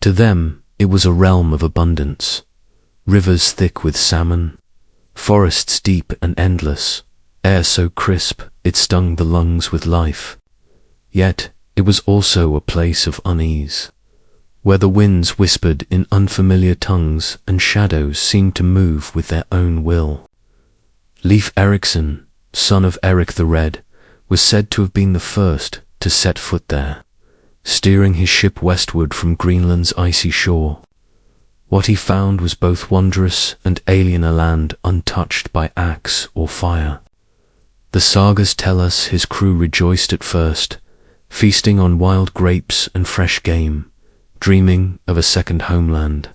To them, it was a realm of abundance. Rivers thick with salmon, forests deep and endless, air so crisp it stung the lungs with life. Yet, it was also a place of unease, where the winds whispered in unfamiliar tongues and shadows seemed to move with their own will. Leif Erikson, son of Eric the Red, was said to have been the first to set foot there, steering his ship westward from Greenland's icy shore. What he found was both wondrous and alien, a land untouched by axe or fire. The sagas tell us his crew rejoiced at first, feasting on wild grapes and fresh game, dreaming of a second homeland.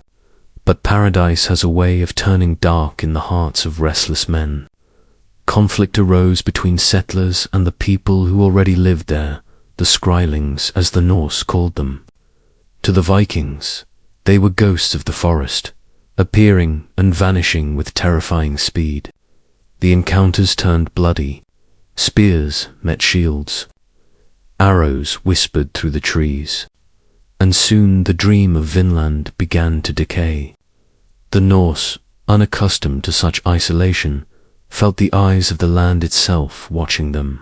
But paradise has a way of turning dark in the hearts of restless men. Conflict arose between settlers and the people who already lived there, the Skrælings, as the Norse called them. To the Vikings, they were ghosts of the forest, appearing and vanishing with terrifying speed. The encounters turned bloody. Spears met shields. Arrows whispered through the trees. And soon the dream of Vinland began to decay. The Norse, unaccustomed to such isolation, felt the eyes of the land itself watching them.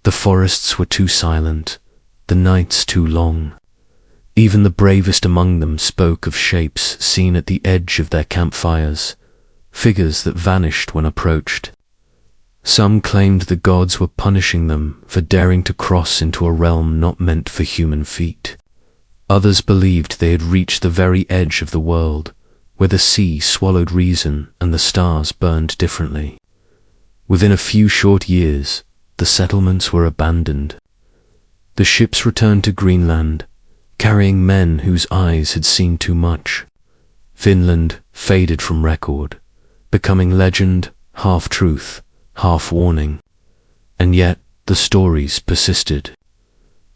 The forests were too silent, the nights too long. Even the bravest among them spoke of shapes seen at the edge of their campfires, figures that vanished when approached. Some claimed the gods were punishing them for daring to cross into a realm not meant for human feet. Others believed they had reached the very edge of the world, where the sea swallowed reason and the stars burned differently. Within a few short years, the settlements were abandoned. The ships returned to Greenland, carrying men whose eyes had seen too much. Vinland faded from record, becoming legend, half truth, half warning. And yet the stories persisted.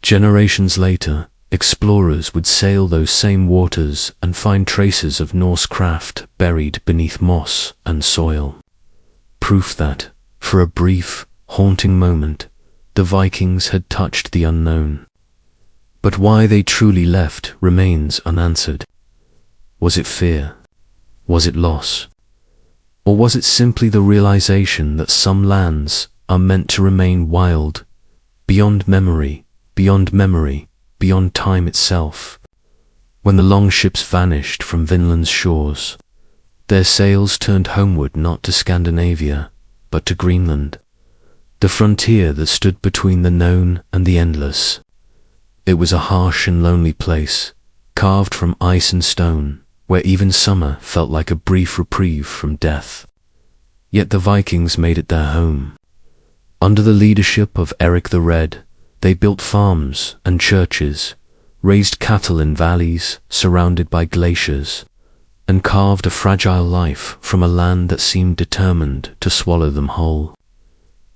Generations later, explorers would sail those same waters and find traces of Norse craft buried beneath moss and soil. Proof that, for a brief, haunting moment, the Vikings had touched the unknown. But why they truly left remains unanswered. Was it fear? Was it loss? Or was it simply the realization that some lands are meant to remain wild, beyond memory, beyond time itself? When the longships vanished from Vinland's shores, their sails turned homeward, not to Scandinavia, but to Greenland, the frontier that stood between the known and the endless. It was a harsh and lonely place, carved from ice and stone, where even summer felt like a brief reprieve from death. Yet the Vikings made it their home. Under the leadership of Eric the Red, they built farms and churches, raised cattle in valleys surrounded by glaciers, and carved a fragile life from a land that seemed determined to swallow them whole.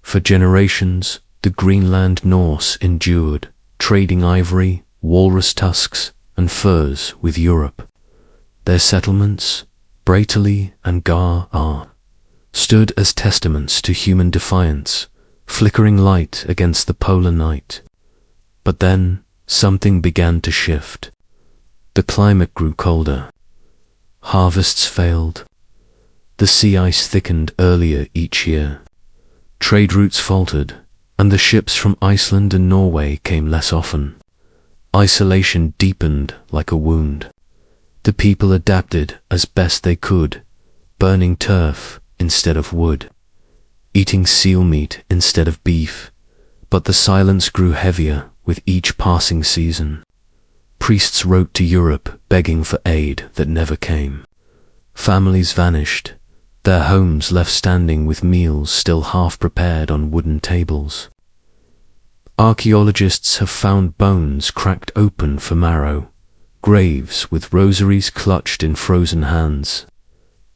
For generations, the Greenland Norse endured, trading ivory, walrus tusks, and furs with Europe. Their settlements, Braitaly and Gar stood as testaments to human defiance, flickering light against the polar night. But then, something began to shift. The climate grew colder. Harvests failed. The sea ice thickened earlier each year. Trade routes faltered, and the ships from Iceland and Norway came less often. Isolation deepened like a wound. The people adapted as best they could, burning turf instead of wood, eating seal meat instead of beef, but the silence grew heavier with each passing season. Priests wrote to Europe begging for aid that never came. Families vanished, their homes left standing with meals still half prepared on wooden tables. Archaeologists have found bones cracked open for marrow, graves with rosaries clutched in frozen hands,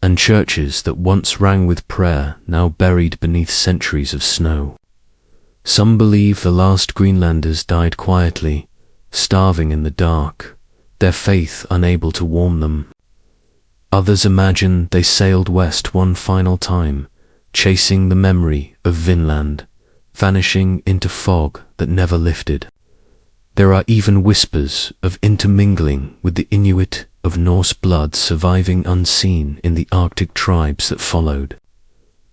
and churches that once rang with prayer now buried beneath centuries of snow. Some believe the last Greenlanders died quietly, starving in the dark, their faith unable to warm them. Others imagine they sailed west one final time, chasing the memory of Vinland, vanishing into fog that never lifted. There are even whispers of intermingling with the Inuit of Norse blood surviving unseen in the Arctic tribes that followed.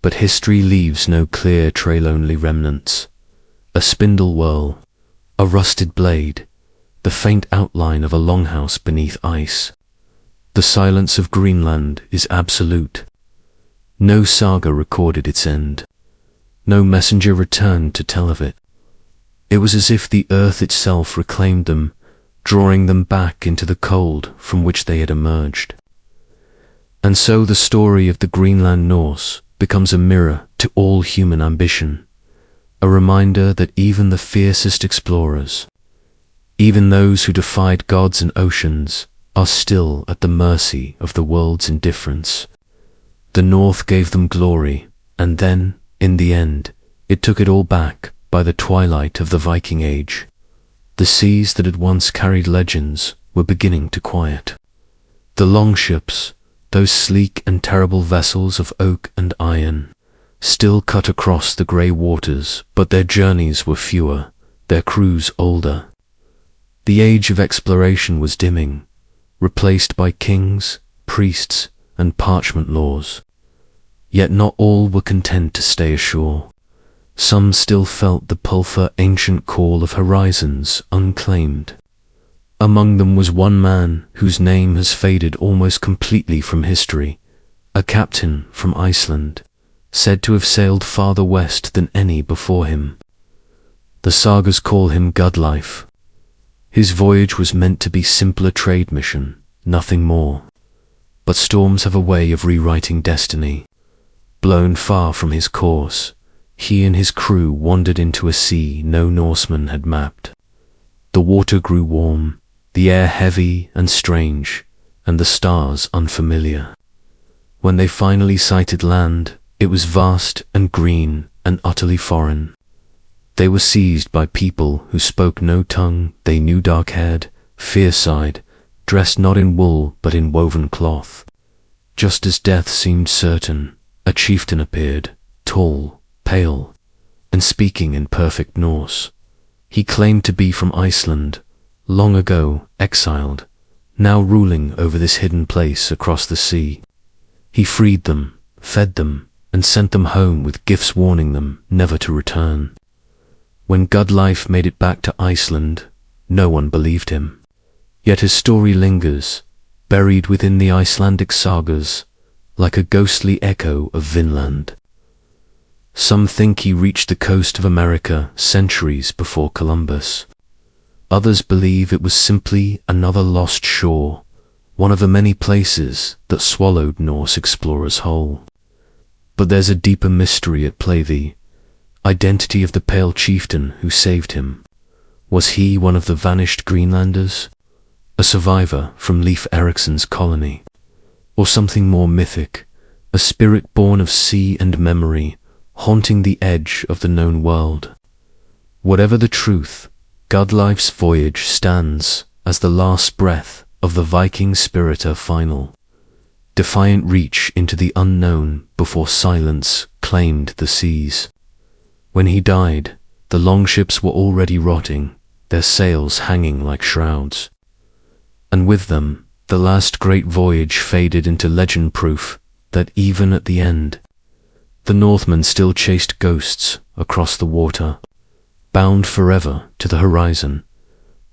But history leaves no clear trail, only remnants. A spindle whirl, a rusted blade, the faint outline of a longhouse beneath ice. The silence of Greenland is absolute. No saga recorded its end. No messenger returned to tell of it. It was as if the earth itself reclaimed them, drawing them back into the cold from which they had emerged. And so the story of the Greenland Norse becomes a mirror to all human ambition, a reminder that even the fiercest explorers, even those who defied gods and oceans, are still at the mercy of the world's indifference. The North gave them glory, and then, in the end, it took it all back by the twilight of the Viking Age. The seas that had once carried legends were beginning to quiet. The longships, those sleek and terrible vessels of oak and iron, still cut across the grey waters, but their journeys were fewer, their crews older. The age of exploration was dimming, replaced by kings, priests, and parchment laws. Yet not all were content to stay ashore. Some still felt the pulsar ancient call of horizons unclaimed. Among them was one man whose name has faded almost completely from history, a captain from Iceland, said to have sailed farther west than any before him. The sagas call him Godlife. His voyage was meant to be simpler trade mission, nothing more. But storms have a way of rewriting destiny. Blown far from his course, he and his crew wandered into a sea no Norseman had mapped. The water grew warm, the air heavy and strange, and the stars unfamiliar. When they finally sighted land, it was vast and green and utterly foreign. They were seized by people who spoke no tongue. They knew, dark-haired, fierce-eyed, dressed not in wool but in woven cloth. Just as death seemed certain, a chieftain appeared, tall, pale, and speaking in perfect Norse. He claimed to be from Iceland, long ago exiled, now ruling over this hidden place across the sea. He freed them, fed them, and sent them home with gifts warning them never to return. When Godlife made it back to Iceland, no one believed him. Yet his story lingers, buried within the Icelandic sagas, like a ghostly echo of Vinland. Some think he reached the coast of America centuries before Columbus. Others believe it was simply another lost shore, one of the many places that swallowed Norse explorers whole. But there's a deeper mystery at play, the identity of the pale chieftain who saved him. Was he one of the vanished Greenlanders, a survivor from Leif Erikson's colony, or something more mythic, a spirit born of sea and memory, haunting the edge of the known world? Whatever the truth, Godleif's voyage stands as the last breath of the Viking spiriter final, defiant reach into the unknown before silence claimed the seas. When he died, the longships were already rotting, their sails hanging like shrouds. And with them, the last great voyage faded into legend, proof that even at the end, the Northmen still chased ghosts across the water, bound forever to the horizon,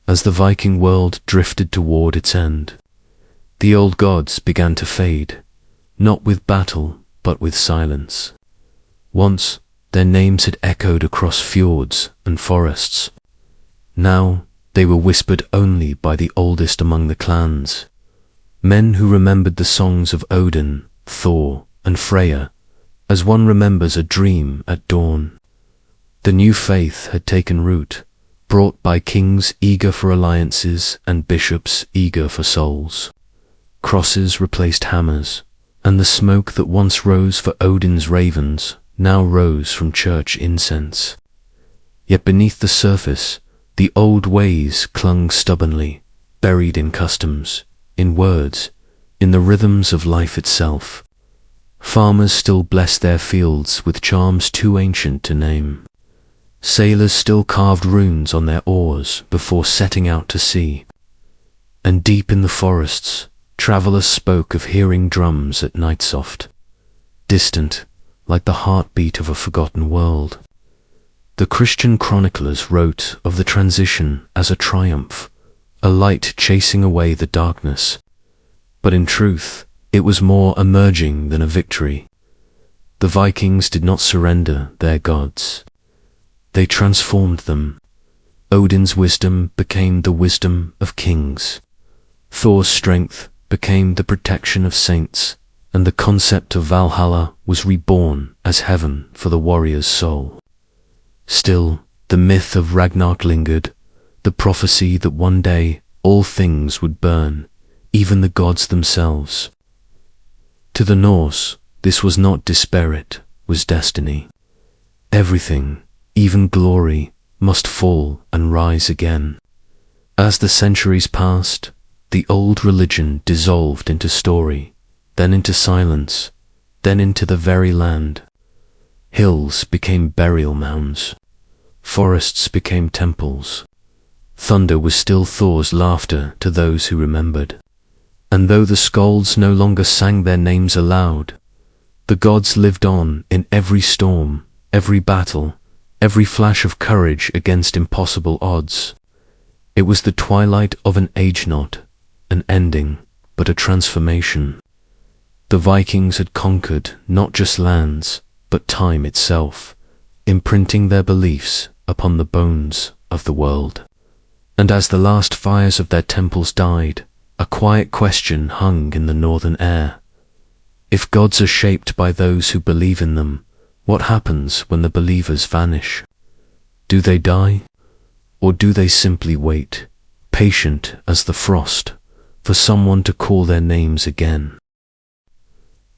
as the Viking world drifted toward its end. The old gods began to fade, not with battle, but with silence. Once, their names had echoed across fjords and forests. Now, they were whispered only by the oldest among the clans, men who remembered the songs of Odin, Thor, and Freya, as one remembers a dream at dawn. The new faith had taken root, brought by kings eager for alliances and bishops eager for souls. Crosses replaced hammers, and the smoke that once rose for Odin's ravens now rose from church incense. Yet beneath the surface, the old ways clung stubbornly, buried in customs, in words, in the rhythms of life itself. Farmers still blessed their fields with charms too ancient to name. Sailors still carved runes on their oars before setting out to sea. And deep in the forests, travelers spoke of hearing drums at night soft, distant, like the heartbeat of a forgotten world. The Christian chroniclers wrote of the transition as a triumph, a light chasing away the darkness. But in truth, it was more a merging than a victory. The Vikings did not surrender their gods. They transformed them. Odin's wisdom became the wisdom of kings. Thor's strength became the protection of saints, and the concept of Valhalla was reborn as heaven for the warrior's soul. Still, the myth of Ragnarok lingered, the prophecy that one day all things would burn, even the gods themselves. To the Norse, this was not despair, it was destiny. Everything, even glory, must fall and rise again. As the centuries passed, the old religion dissolved into story, then into silence, then into the very land. Hills became burial mounds. Forests became temples. Thunder was still Thor's laughter to those who remembered. And though the skalds no longer sang their names aloud, the gods lived on in every storm, every battle, every flash of courage against impossible odds. It was the twilight of an age, not an ending, but a transformation. The Vikings had conquered not just lands, but time itself, imprinting their beliefs upon the bones of the world. And as the last fires of their temples died, a quiet question hung in the northern air. If gods are shaped by those who believe in them, what happens when the believers vanish? Do they die? Or do they simply wait, patient as the frost, for someone to call their names again?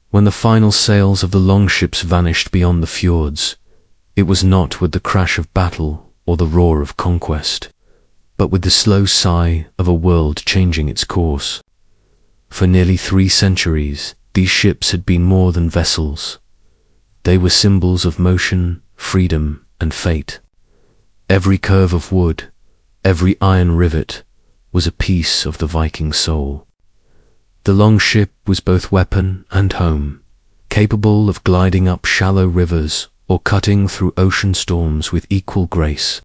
When the final sails of the longships vanished beyond the fjords, it was not with the crash of battle or the roar of conquest, but with the slow sigh of a world changing its course. For nearly 3 centuries, these ships had been more than vessels. They were symbols of motion, freedom, and fate. Every curve of wood, every iron rivet, was a piece of the Viking soul. The longship was both weapon and home, capable of gliding up shallow rivers or cutting through ocean storms with equal grace.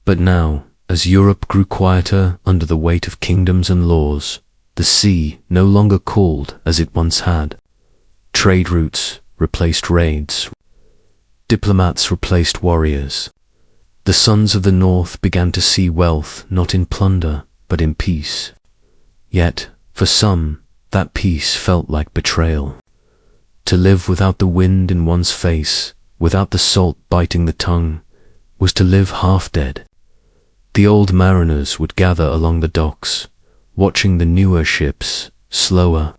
But now, as Europe grew quieter under the weight of kingdoms and laws, the sea no longer called as it once had. Trade routes replaced raids. Diplomats replaced warriors. The sons of the North began to see wealth not in plunder, but in peace. Yet, for some, that peace felt like betrayal. To live without the wind in one's face, without the salt biting the tongue, was to live half dead. The old mariners would gather along the docks, watching the newer ships, slower,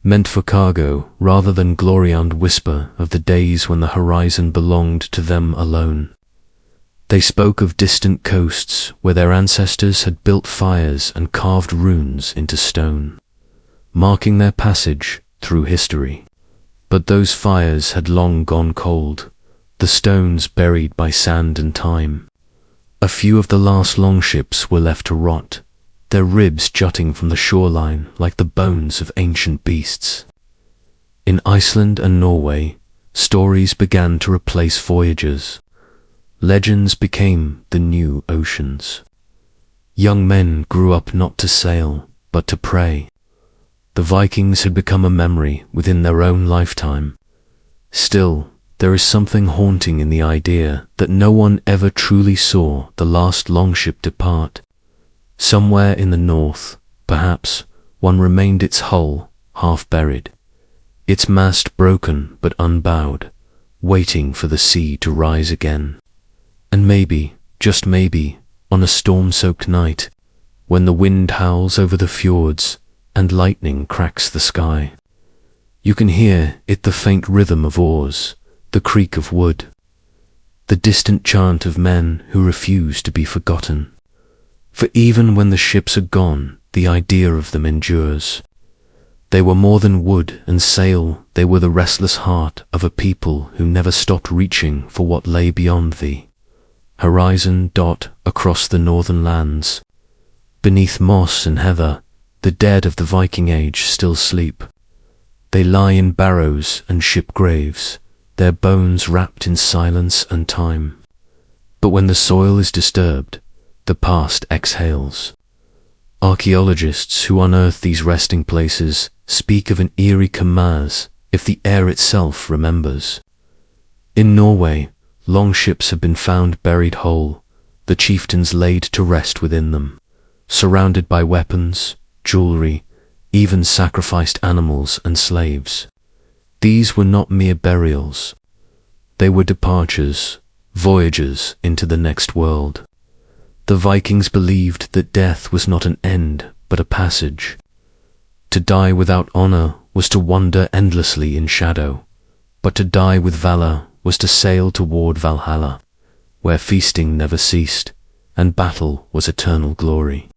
meant for cargo rather than gloriand whisper of the days when the horizon belonged to them alone. They spoke of distant coasts where their ancestors had built fires and carved runes into stone, marking their passage through history. But those fires had long gone cold, the stones buried by sand and time. A few of the last longships were left to rot, their ribs jutting from the shoreline like the bones of ancient beasts. In Iceland and Norway, stories began to replace voyagers. Legends became the new oceans. Young men grew up not to sail, but to pray. The Vikings had become a memory within their own lifetime. Still, there is something haunting in the idea that no one ever truly saw the last longship depart. Somewhere in the north, perhaps, one remained its hull, half buried, its mast broken but unbowed, waiting for the sea to rise again. And maybe, just maybe, on a storm-soaked night, when the wind howls over the fjords and lightning cracks the sky, you can hear it, the faint rhythm of oars, the creak of wood, the distant chant of men who refuse to be forgotten. For even when the ships are gone, the idea of them endures. They were more than wood and sail, they were the restless heart of a people who never stopped reaching for what lay beyond thee. Horizon dot across the northern lands. Beneath moss and heather, the dead of the Viking Age still sleep. They lie in barrows and ship graves, their bones wrapped in silence and time. But when the soil is disturbed, the past exhales. Archaeologists who unearth these resting places speak of an eerie kamaz if the air itself remembers. In Norway, longships have been found buried whole, the chieftains laid to rest within them, surrounded by weapons, jewelry, even sacrificed animals and slaves. These were not mere burials. They were departures, voyages into the next world. The Vikings believed that death was not an end, but a passage. To die without honor was to wander endlessly in shadow, but to die with valor was to sail toward Valhalla, where feasting never ceased, and battle was eternal glory.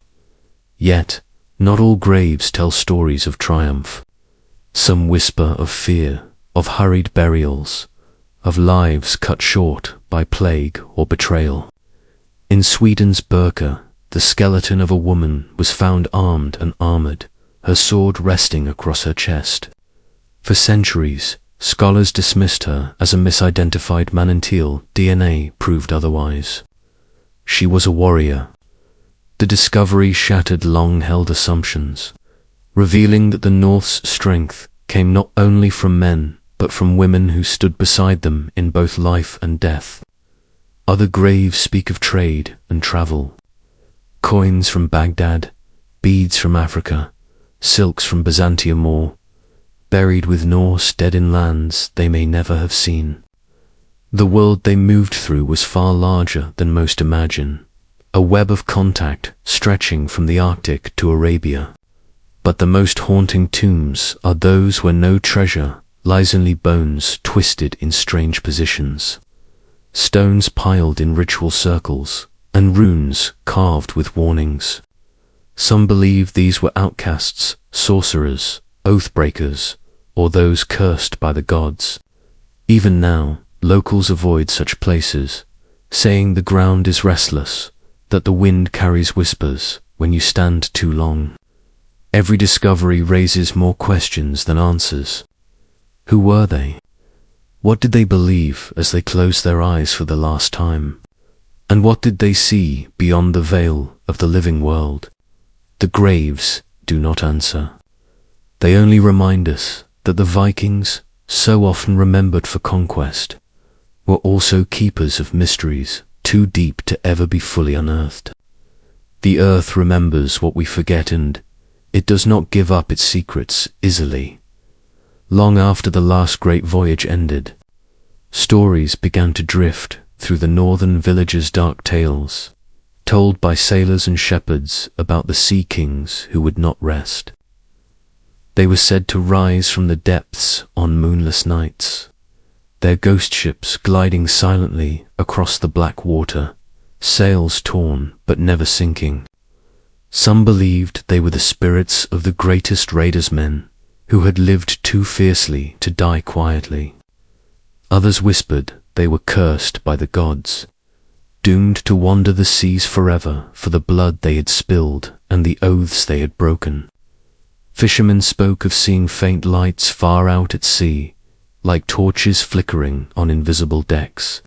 Yet, not all graves tell stories of triumph. Some whisper of fear, of hurried burials, of lives cut short by plague or betrayal. In Sweden's Birka, the skeleton of a woman was found armed and armored, her sword resting across her chest. For centuries, scholars dismissed her as a misidentified man until DNA proved otherwise. She was a warrior. The discovery shattered long-held assumptions, revealing that the North's strength came not only from men, but from women who stood beside them in both life and death. Other graves speak of trade and travel. Coins from Baghdad, beads from Africa, silks from Byzantium or, buried with Norse dead in lands they may never have seen. The world they moved through was far larger than most imagine, a web of contact stretching from the Arctic to Arabia. But the most haunting tombs are those where no treasure lies, only bones twisted in strange positions, stones piled in ritual circles, and runes carved with warnings. Some believe these were outcasts, sorcerers, oath-breakers, or those cursed by the gods. Even now, locals avoid such places, saying the ground is restless, that the wind carries whispers when you stand too long. Every discovery raises more questions than answers. Who were they? What did they believe as they closed their eyes for the last time? And what did they see beyond the veil of the living world? The graves do not answer. They only remind us that the Vikings, so often remembered for conquest, were also keepers of mysteries too deep to ever be fully unearthed. The earth remembers what we forget, and it does not give up its secrets easily. Long after the last great voyage ended, stories began to drift through the northern villages, dark tales told by sailors and shepherds about the sea kings who would not rest. They were said to rise from the depths on moonless nights, their ghost ships gliding silently across the black water, sails torn but never sinking. Some believed they were the spirits of the greatest raidersmen who had lived too fiercely to die quietly. Others whispered they were cursed by the gods, doomed to wander the seas forever for the blood they had spilled and the oaths they had broken. Fishermen spoke of seeing faint lights far out at sea, like torches flickering on invisible decks.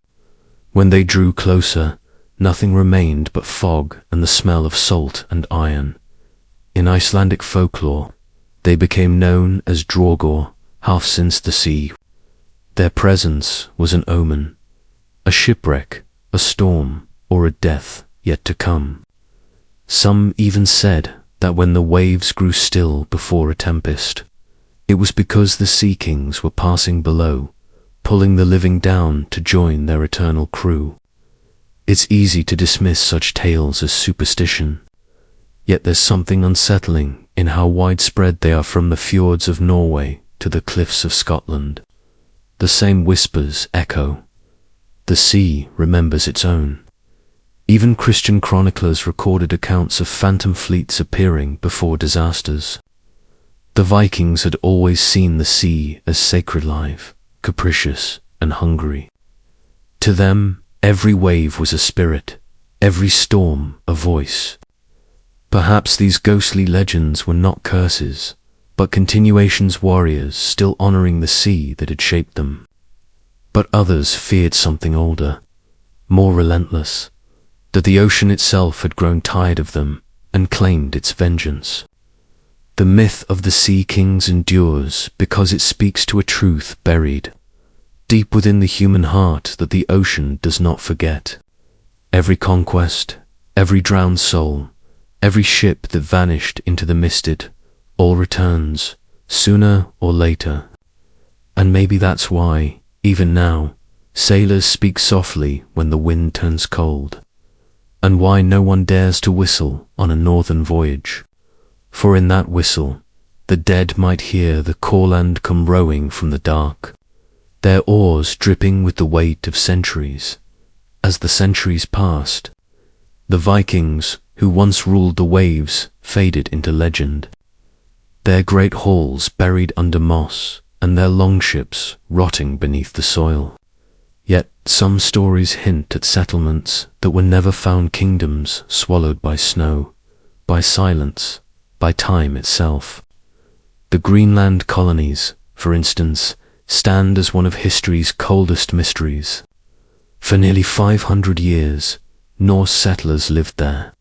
When they drew closer, nothing remained but fog and the smell of salt and iron. In Icelandic folklore, they became known as Draugr, half since the sea. Their presence was an omen, a shipwreck, a storm, or a death yet to come. Some even said that when the waves grew still before a tempest, it was because the sea kings were passing below, pulling the living down to join their eternal crew. It's easy to dismiss such tales as superstition, yet there's something unsettling in how widespread they are, from the fjords of Norway to the cliffs of Scotland. The same whispers echo. The sea remembers its own. Even Christian chroniclers recorded accounts of phantom fleets appearing before disasters. The Vikings had always seen the sea as sacred, live, capricious, and hungry. To them, every wave was a spirit, every storm a voice. Perhaps these ghostly legends were not curses, but continuations, warriors still honoring the sea that had shaped them. But others feared something older, more relentless, that the ocean itself had grown tired of them and claimed its vengeance. The myth of the sea kings endures because it speaks to a truth buried deep within the human heart that the ocean does not forget. Every conquest, every drowned soul, every ship that vanished into the misted, all returns, sooner or later. And maybe that's why, even now, sailors speak softly when the wind turns cold, and why no one dares to whistle on a northern voyage. For in that whistle, the dead might hear the coreland come rowing from the dark, their oars dripping with the weight of centuries. As the centuries passed, the Vikings who once ruled the waves faded into legend, their great halls buried under moss and their longships rotting beneath the soil. Yet some stories hint at settlements that were never found, kingdoms swallowed by snow, by silence, by time itself. The Greenland colonies, for instance, stand as one of history's coldest mysteries. For nearly 500 years, Norse settlers lived there,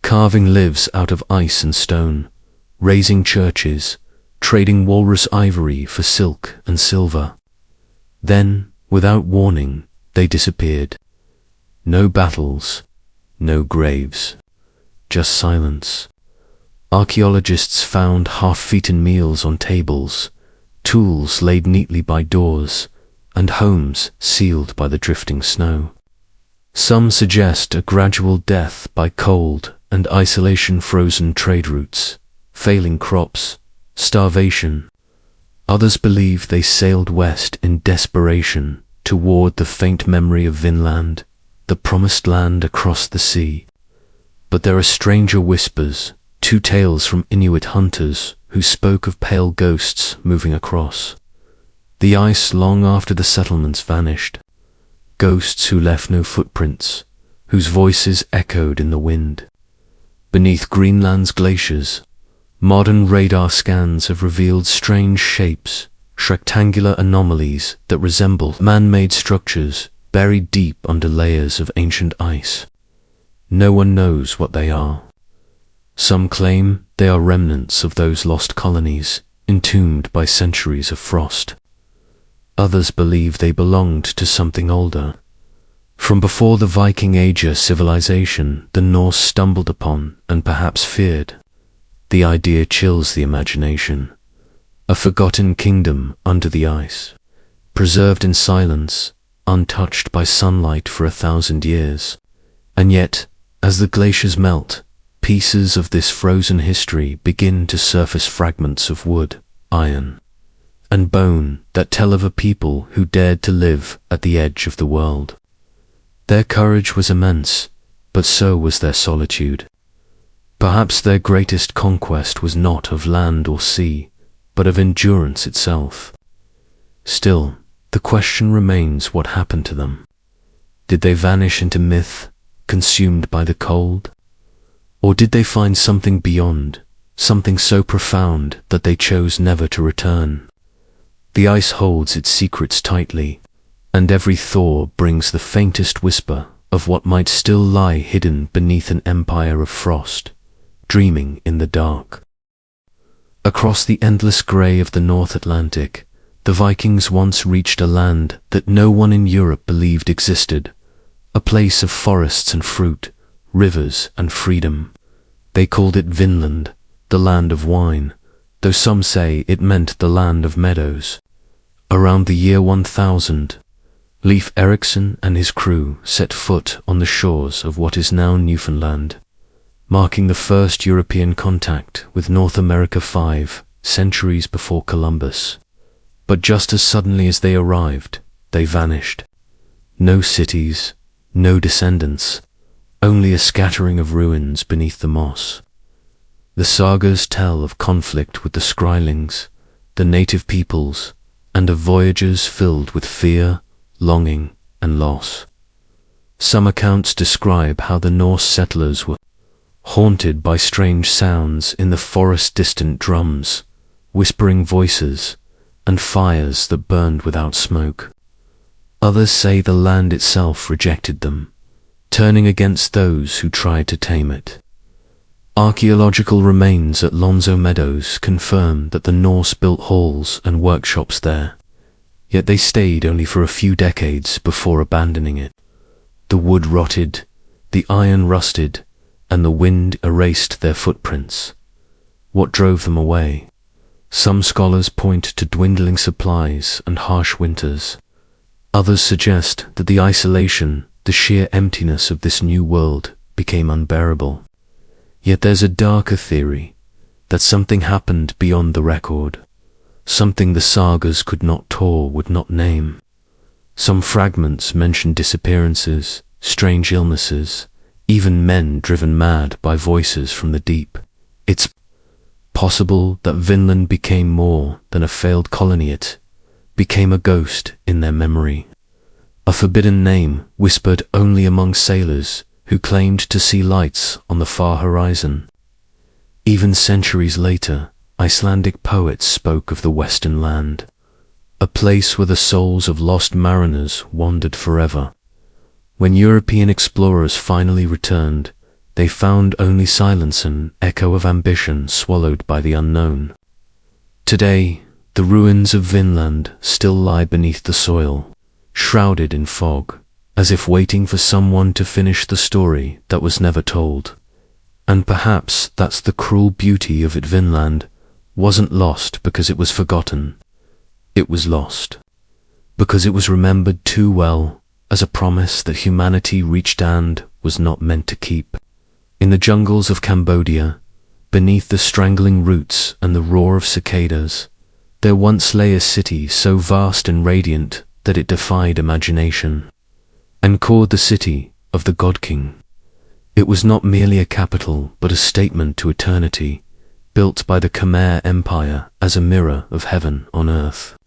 carving lives out of ice and stone, raising churches, trading walrus ivory for silk and silver. Then, without warning, they disappeared. No battles, no graves, just silence. Archaeologists found half-eaten meals on tables, tools laid neatly by doors, and homes sealed by the drifting snow. Some suggest a gradual death by cold and isolation, frozen trade routes, failing crops, starvation. Others believe they sailed west in desperation toward the faint memory of Vinland, the promised land across the sea. But there are stranger whispers, two tales from Inuit hunters who spoke of pale ghosts moving across the ice long after the settlements vanished, ghosts who left no footprints, whose voices echoed in the wind. Beneath Greenland's glaciers, modern radar scans have revealed strange shapes, rectangular anomalies that resemble man-made structures buried deep under layers of ancient ice. No one knows what they are. Some claim they are remnants of those lost colonies, entombed by centuries of frost. Others believe they belonged to something older. From before the Viking Age civilization the Norse stumbled upon and perhaps feared. The idea chills the imagination. A forgotten kingdom under the ice, preserved in silence, untouched by sunlight for 1,000 years. And yet, as the glaciers melt, pieces of this frozen history begin to surface, fragments of wood, iron, and bone that tell of a people who dared to live at the edge of the world. Their courage was immense, but so was their solitude. Perhaps their greatest conquest was not of land or sea, but of endurance itself. Still, the question remains, what happened to them? Did they vanish into myth, consumed by the cold? Or did they find something beyond, something so profound that they chose never to return? The ice holds its secrets tightly, and every thaw brings the faintest whisper of what might still lie hidden beneath an empire of frost, dreaming in the dark. Across the endless grey of the North Atlantic, the Vikings once reached a land that no one in Europe believed existed, a place of forests and fruit, rivers and freedom. They called it Vinland, the land of wine, though some say it meant the land of meadows. Around the year 1000, Leif Erikson and his crew set foot on the shores of what is now Newfoundland, marking the first European contact with North America 5 centuries before Columbus. But just as suddenly as they arrived, they vanished. No cities, no descendants, only a scattering of ruins beneath the moss. The sagas tell of conflict with the Skrælings, the native peoples, and of voyages filled with fear, longing, and loss. Some accounts describe how the Norse settlers were haunted by strange sounds in the forest, distant drums, whispering voices, and fires that burned without smoke. Others say the land itself rejected them, turning against those who tried to tame it. Archaeological remains at Lonzo Meadows confirm that the Norse built halls and workshops there, yet they stayed only for a few decades before abandoning it. The wood rotted, the iron rusted, and the wind erased their footprints. What drove them away? Some scholars point to dwindling supplies and harsh winters. Others suggest that the isolation, the sheer emptiness of this new world became unbearable. Yet there's a darker theory, that something happened beyond the record, something the sagas could not tell, would not name. Some fragments mention disappearances, strange illnesses, even men driven mad by voices from the deep. It's possible that Vinland became more than a failed colony, it became a ghost in their memory, a forbidden name whispered only among sailors who claimed to see lights on the far horizon. Even centuries later, Icelandic poets spoke of the western land, a place where the souls of lost mariners wandered forever. When European explorers finally returned, they found only silence, an echo of ambition swallowed by the unknown. Today, the ruins of Vinland still lie beneath the soil, shrouded in fog, as if waiting for someone to finish the story that was never told. And perhaps that's the cruel beauty of it. Vinland wasn't lost because it was forgotten. It was lost because it was remembered too well as a promise that humanity reached and was not meant to keep. In the jungles of Cambodia, beneath the strangling roots and the roar of cicadas, there once lay a city so vast and radiant that it defied imagination, and called the city of the God King. It was not merely a capital, but a statement to eternity, built by the Khmer Empire as a mirror of heaven on earth.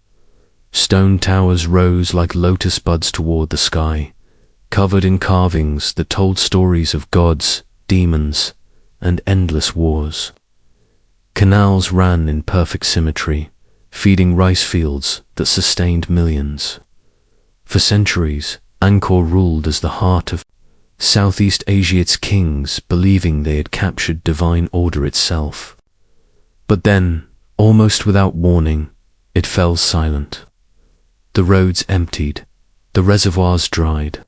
Stone towers rose like lotus buds toward the sky, covered in carvings that told stories of gods, demons, and endless wars. Canals ran in perfect symmetry, feeding rice fields that sustained millions. For centuries, Angkor ruled as the heart of Southeast Asia, its kings believing they had captured divine order itself. But then, almost without warning, it fell silent. The roads emptied, the reservoirs dried,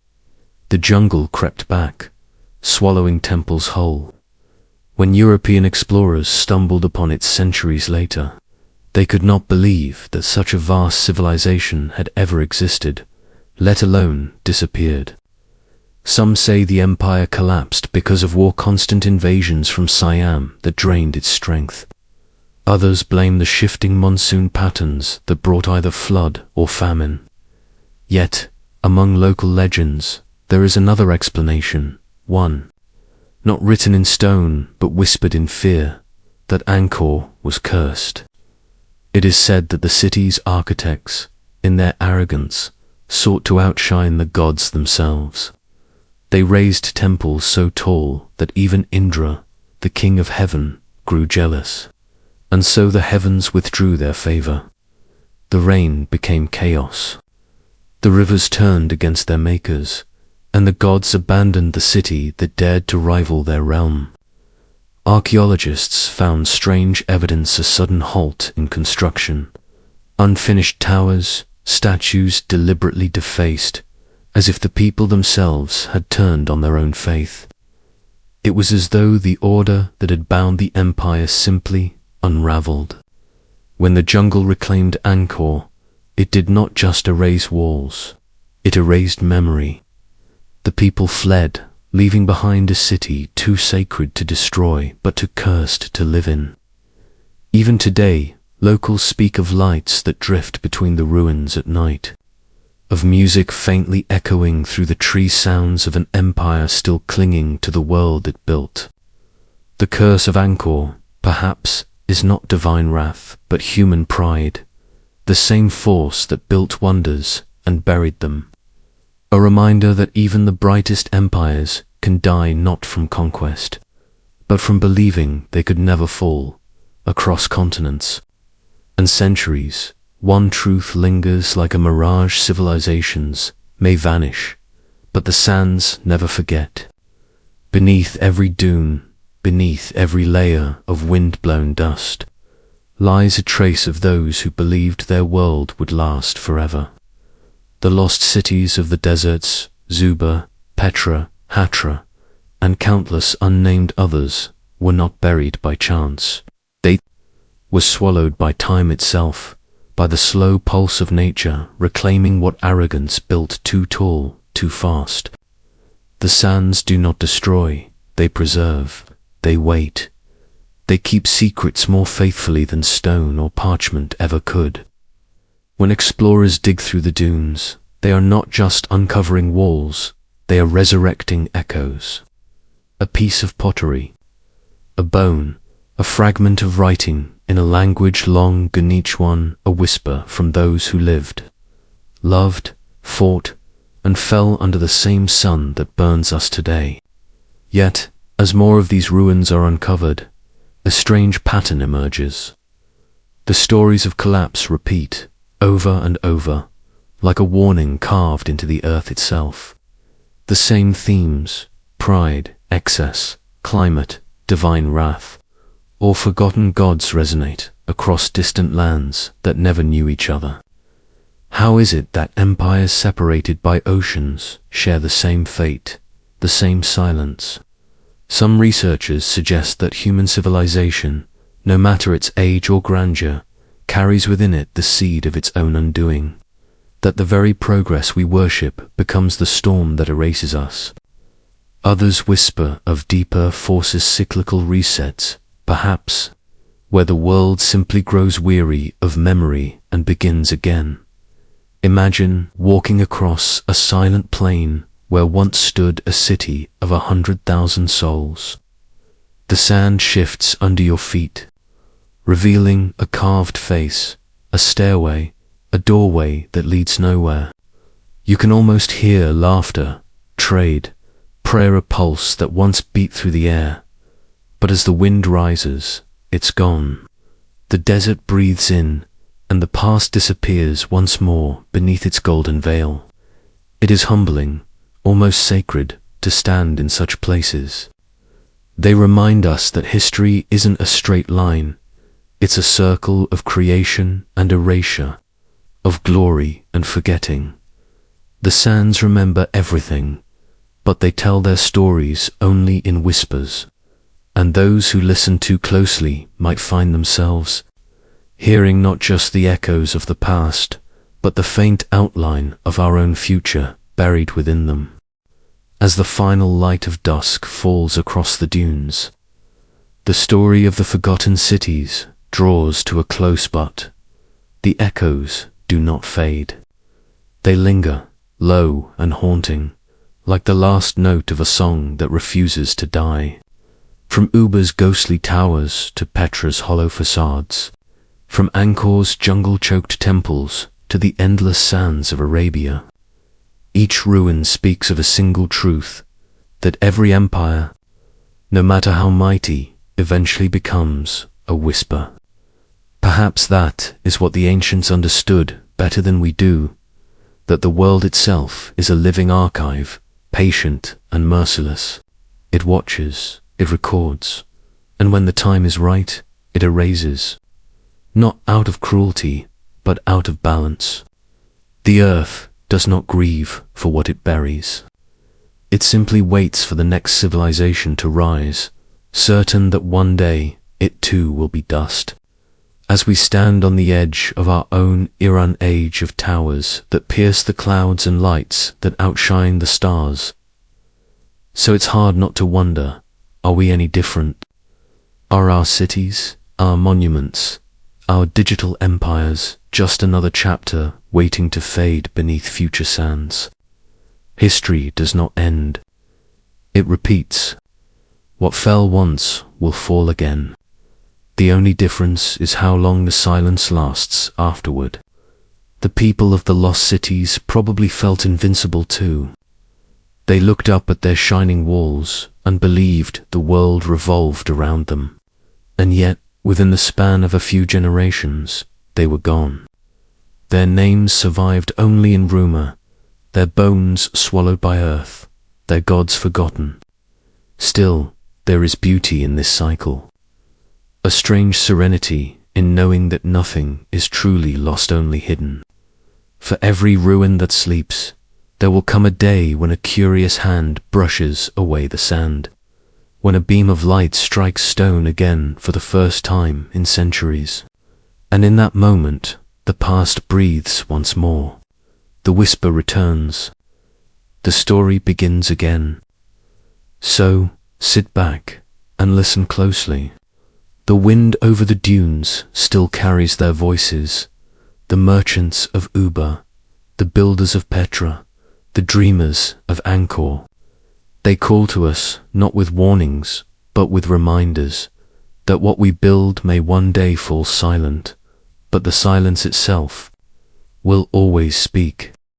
the jungle crept back, swallowing temples whole. When European explorers stumbled upon it centuries later, they could not believe that such a vast civilization had ever existed, let alone disappeared. Some say the empire collapsed because of constant invasions from Siam that drained its strength. Others blame the shifting monsoon patterns that brought either flood or famine. Yet, among local legends, there is another explanation, one, not written in stone but whispered in fear, that Angkor was cursed. It is said that the city's architects, in their arrogance, sought to outshine the gods themselves. They raised temples so tall that even Indra, the king of heaven, grew jealous, and so the heavens withdrew their favor. The rain became chaos. The rivers turned against their makers, and the gods abandoned the city that dared to rival their realm. Archaeologists found strange evidence of sudden halt in construction. Unfinished towers, statues deliberately defaced, as if the people themselves had turned on their own faith. It was as though the order that had bound the empire simply unraveled. When the jungle reclaimed Angkor, it did not just erase walls, it erased memory. The people fled, leaving behind a city too sacred to destroy but too cursed to live in. Even today, locals speak of lights that drift between the ruins at night, of music faintly echoing through the tree sounds of an empire still clinging to the world it built. The curse of Angkor, perhaps, is not divine wrath, but human pride, the same force that built wonders and buried them. A reminder that even the brightest empires can die not from conquest, but from believing they could never fall. Across continents and centuries, one truth lingers like a mirage: civilizations may vanish, but the sands never forget. Beneath every dune, beneath every layer of wind-blown dust, lies a trace of those who believed their world would last forever. The lost cities of the deserts, Zuba, Petra, Hatra, and countless unnamed others, were not buried by chance. They were swallowed by time itself, by the slow pulse of nature reclaiming what arrogance built too tall, too fast. The sands do not destroy, they preserve, they wait. They keep secrets more faithfully than stone or parchment ever could. When explorers dig through the dunes, they are not just uncovering walls, they are resurrecting echoes. A piece of pottery, a bone, a fragment of writing in a language long gone each one, a whisper from those who lived, loved, fought, and fell under the same sun that burns us today. Yet, as more of these ruins are uncovered, a strange pattern emerges. The stories of collapse repeat, over and over, like a warning carved into the earth itself. The same themes: pride, excess, climate, divine wrath, or forgotten gods resonate across distant lands that never knew each other. How is it that empires separated by oceans share the same fate, the same silence? Some researchers suggest that human civilization, no matter its age or grandeur, carries within it the seed of its own undoing, that the very progress we worship becomes the storm that erases us. Others whisper of deeper forces, cyclical resets, perhaps, where the world simply grows weary of memory and begins again. Imagine walking across a silent plain where once stood a city of 100,000 souls. The sand shifts under your feet, revealing a carved face, a stairway, a doorway that leads nowhere. You can almost hear laughter, trade, prayer, a pulse that once beat through the air. But as the wind rises, it's gone. The desert breathes in, and the past disappears once more beneath its golden veil. It is humbling, almost sacred, to stand in such places. They remind us that history isn't a straight line, it's a circle of creation and erasure, of glory and forgetting. The sands remember everything, but they tell their stories only in whispers, and those who listen too closely might find themselves hearing not just the echoes of the past, but the faint outline of our own future buried within them. As the final light of dusk falls across the dunes, the story of the forgotten cities draws to a close, but the echoes do not fade. They linger, low and haunting, like the last note of a song that refuses to die. From Uber's ghostly towers to Petra's hollow facades, from Angkor's jungle-choked temples to the endless sands of Arabia, each ruin speaks of a single truth, that every empire, no matter how mighty, eventually becomes a whisper. Perhaps that is what the ancients understood better than we do, that the world itself is a living archive, patient and merciless. It watches, it records, and when the time is right, it erases. Not out of cruelty, but out of balance. The earth does not grieve for what it buries. It simply waits for the next civilization to rise, certain that one day it too will be dust. As we stand on the edge of our own Iran age of towers that pierce the clouds and lights that outshine the stars. So it's hard not to wonder, are we any different? Are our cities, our monuments, our digital empires just another chapter waiting to fade beneath future sands? History does not end. It repeats. What fell once will fall again. The only difference is how long the silence lasts afterward. The people of the lost cities probably felt invincible too. They looked up at their shining walls and believed the world revolved around them. And yet, within the span of a few generations, they were gone. Their names survived only in rumor, their bones swallowed by earth, their gods forgotten. Still, there is beauty in this cycle. A strange serenity in knowing that nothing is truly lost, only hidden. For every ruin that sleeps, there will come a day when a curious hand brushes away the sand, when a beam of light strikes stone again for the first time in centuries. And in that moment, the past breathes once more. The whisper returns. The story begins again. So, sit back and listen closely. The wind over the dunes still carries their voices, the merchants of Uber, the builders of Petra, the dreamers of Angkor. They call to us not with warnings, but with reminders, that what we build may one day fall silent, but the silence itself will always speak.